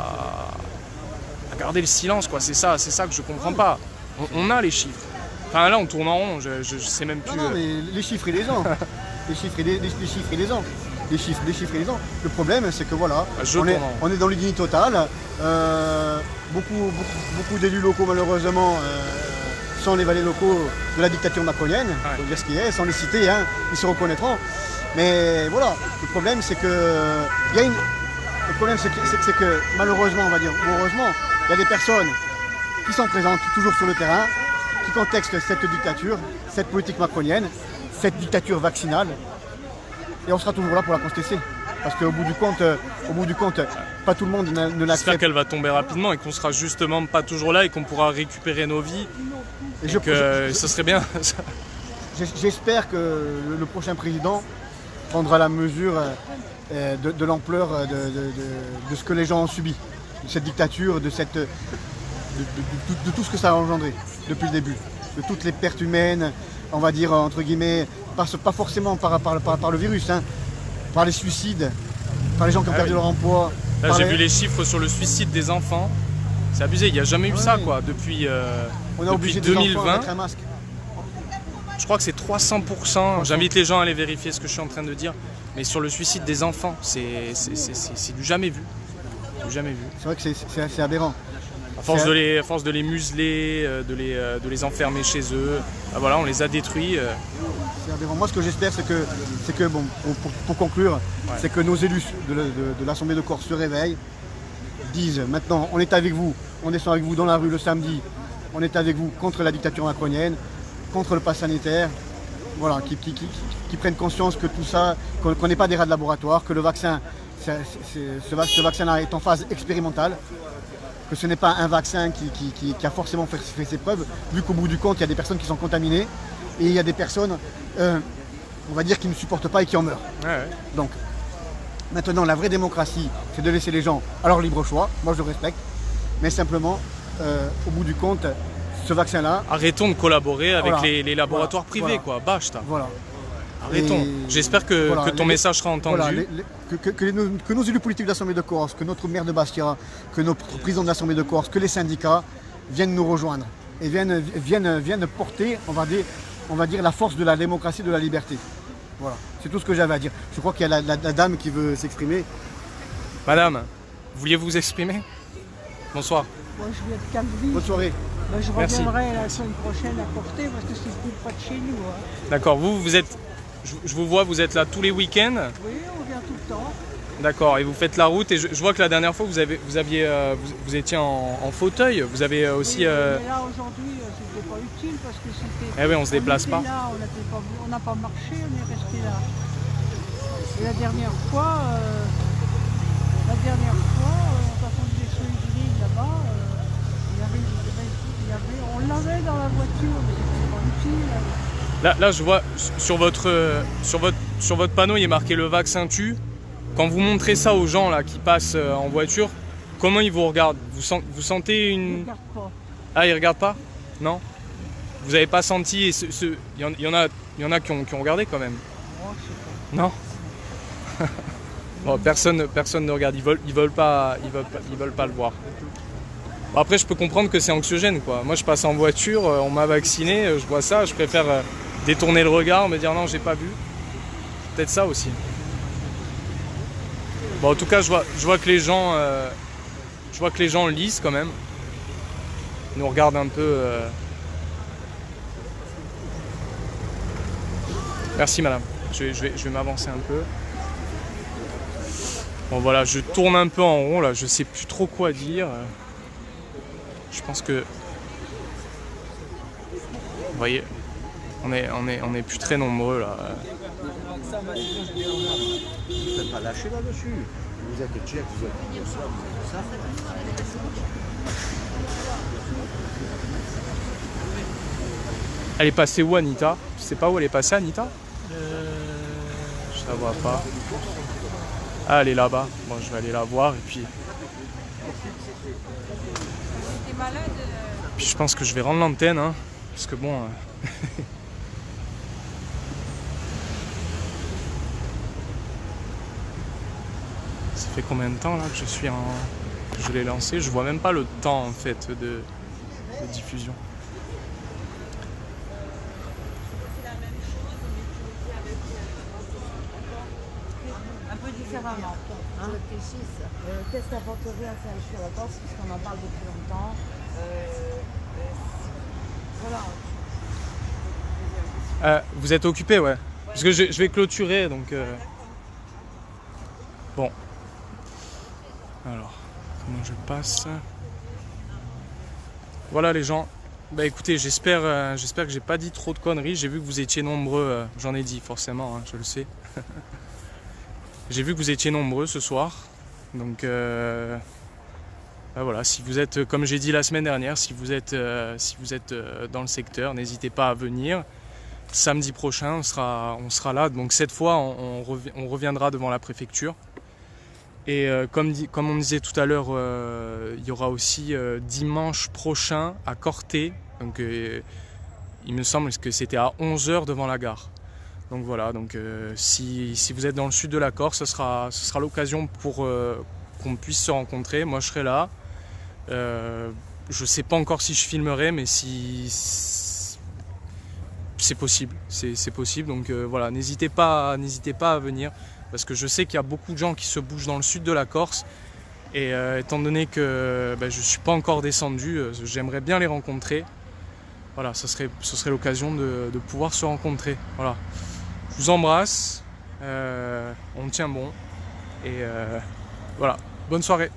garder le silence, quoi? C'est ça que je comprends pas. On a les chiffres. Enfin là on tourne en rond, je sais même plus. Non, mais les chiffres et les ans. Les chiffres et les ans. Les chiffres et les ans. Le problème c'est que voilà, on est dans l'idée totale. Beaucoup d'élus locaux malheureusement sont les valets locaux de la dictature macronienne, il faut dire ce qui est, sans les citer, hein, ils se reconnaîtront. Mais voilà, le problème c'est que malheureusement, on va dire, ou heureusement, il y a des personnes qui sont présentes toujours sur le terrain, qui contextent cette dictature, cette politique macronienne, cette dictature vaccinale, et on sera toujours là pour la contester. Parce qu'au bout du compte, pas tout le monde ne l'accepte. J'espère qu'elle va tomber rapidement et qu'on sera justement pas toujours là et qu'on pourra récupérer nos vies. Et ça serait bien. J'espère que le prochain président prendra la mesure de l'ampleur de ce que les gens ont subi, de cette dictature, de tout ce que ça a engendré depuis le début, de toutes les pertes humaines, on va dire entre guillemets, pas forcément par le virus, hein, par les suicides, par les gens qui ont perdu leur emploi. Là j'ai vu les chiffres sur le suicide des enfants, c'est abusé, il n'y a jamais eu ça quoi, depuis 2020. Un masque. Je crois que c'est 300%, j'invite les gens à aller vérifier ce que je suis en train de dire, mais sur le suicide des enfants, c'est du jamais vu. C'est vrai que c'est aberrant. À force de les museler, de les enfermer chez eux, voilà, on les a détruits. C'est aberrant. Moi ce que j'espère c'est que bon, pour conclure, c'est que nos élus de l'Assemblée de Corse se réveillent, disent maintenant on est avec vous, on descend avec vous dans la rue le samedi, on est avec vous contre la dictature macronienne, contre le pass sanitaire, voilà, qui prennent conscience que tout ça, qu'on n'est pas des rats de laboratoire, que le vaccin, ce vaccin-là est en phase expérimentale, que ce n'est pas un vaccin qui a forcément fait ses preuves, vu qu'au bout du compte, il y a des personnes qui sont contaminées et il y a des personnes, on va dire, qui ne supportent pas et qui en meurent. Donc, maintenant, la vraie démocratie, c'est de laisser les gens à leur libre choix, moi je le respecte, mais simplement, au bout du compte, ce vaccin-là... Arrêtons de collaborer avec les laboratoires privés, quoi, bâche-ta. Voilà. Arrêtons. J'espère que ton message sera entendu. Voilà, que nos élus politiques de l'Assemblée de Corse, que notre maire de Bastia, que notre président de l'Assemblée de Corse, que les syndicats viennent nous rejoindre et viennent porter, on va dire, la force de la démocratie, de la liberté. Voilà, c'est tout ce que j'avais à dire. Je crois qu'il y a la dame qui veut s'exprimer. Madame, vouliez-vous vous exprimer? Bonsoir. Moi, je viens de Calvi. Bonne soirée. Ben, je reviendrai la semaine prochaine à Portée parce que c'est plus près de chez nous. Hein. D'accord, vous êtes... Je vous vois, vous êtes là tous les week-ends? Oui, on vient tout le temps. D'accord, et vous faites la route et je vois que la dernière fois vous étiez en fauteuil, vous avez aussi... Oui, mais là aujourd'hui c'était pas utile parce que c'était... Eh oui, on se déplace pas. Là, on n'a pas marché, on est resté là. Et la dernière fois, on a entendu des solides là-bas, on l'avait dans la voiture, mais c'était pas utile. Là, je vois sur votre panneau, il est marqué le vaccin tue. Quand vous montrez ça aux gens là qui passent en voiture, comment ils vous regardent? Vous sentez une... Ils ne regardent pas. Ah, ils regardent pas? Non? Vous n'avez pas senti... Il y en a qui ont regardé quand même. Moi, je sais pas. Non? Bon, personne ne regarde. Ils veulent pas le voir. Bon, après, je peux comprendre que c'est anxiogène, quoi. Moi, je passe en voiture, on m'a vacciné, je vois ça, je préfère détourner le regard, me dire non, j'ai pas vu. Peut-être ça aussi. Bon, en tout cas, je vois que les gens lisent quand même. Ils nous regardent un peu. Merci, madame. Je vais m'avancer un peu. Bon voilà, je tourne un peu en rond là, je sais plus trop quoi dire. Je pense que... Vous voyez, on est plus très nombreux là. Vous n'êtes pas lâché là-dessus. Vous êtes tchèque, vous êtes ça, vous êtes ça. Elle est passée où, Anita? Je sais pas où elle est passée, Anita? Je la vois pas. Ah, elle est là-bas. Bon, je vais aller la voir et puis... Puis je pense que je vais rendre l'antenne, hein, parce que bon... Ça fait combien de temps là que je suis en... que je l'ai lancé? Je vois même pas le temps en fait de diffusion. Un peu différemment. Hein. Le test apporterait à faire sur la Corse, puisqu'on en parle depuis longtemps. Voilà. Vous êtes occupé, ouais. Parce que je vais clôturer, donc... Bon. Alors, comment je passe? Voilà les gens. Bah écoutez, j'espère que j'ai pas dit trop de conneries. J'ai vu que vous étiez nombreux. J'en ai dit forcément, hein, je le sais. J'ai vu que vous étiez nombreux ce soir. Donc bah voilà, si vous êtes, comme j'ai dit la semaine dernière, si vous êtes dans le secteur, n'hésitez pas à venir. Samedi prochain, on sera là. Donc cette fois, on reviendra devant la préfecture. Et comme on disait tout à l'heure, il y aura aussi dimanche prochain à Corté. Donc il me semble que c'était à 11 h devant la gare. Donc voilà, donc si vous êtes dans le sud de la Corse, ce sera l'occasion pour qu'on puisse se rencontrer. Moi je serai là. Je sais pas encore si je filmerai, mais si c'est possible, c'est possible. Donc voilà, n'hésitez pas à venir. Parce que je sais qu'il y a beaucoup de gens qui se bougent dans le sud de la Corse. Et étant donné que je ne suis pas encore descendu, j'aimerais bien les rencontrer. Voilà, ce serait l'occasion de pouvoir se rencontrer. Voilà. Je vous embrasse. On tient bon. Et voilà, bonne soirée.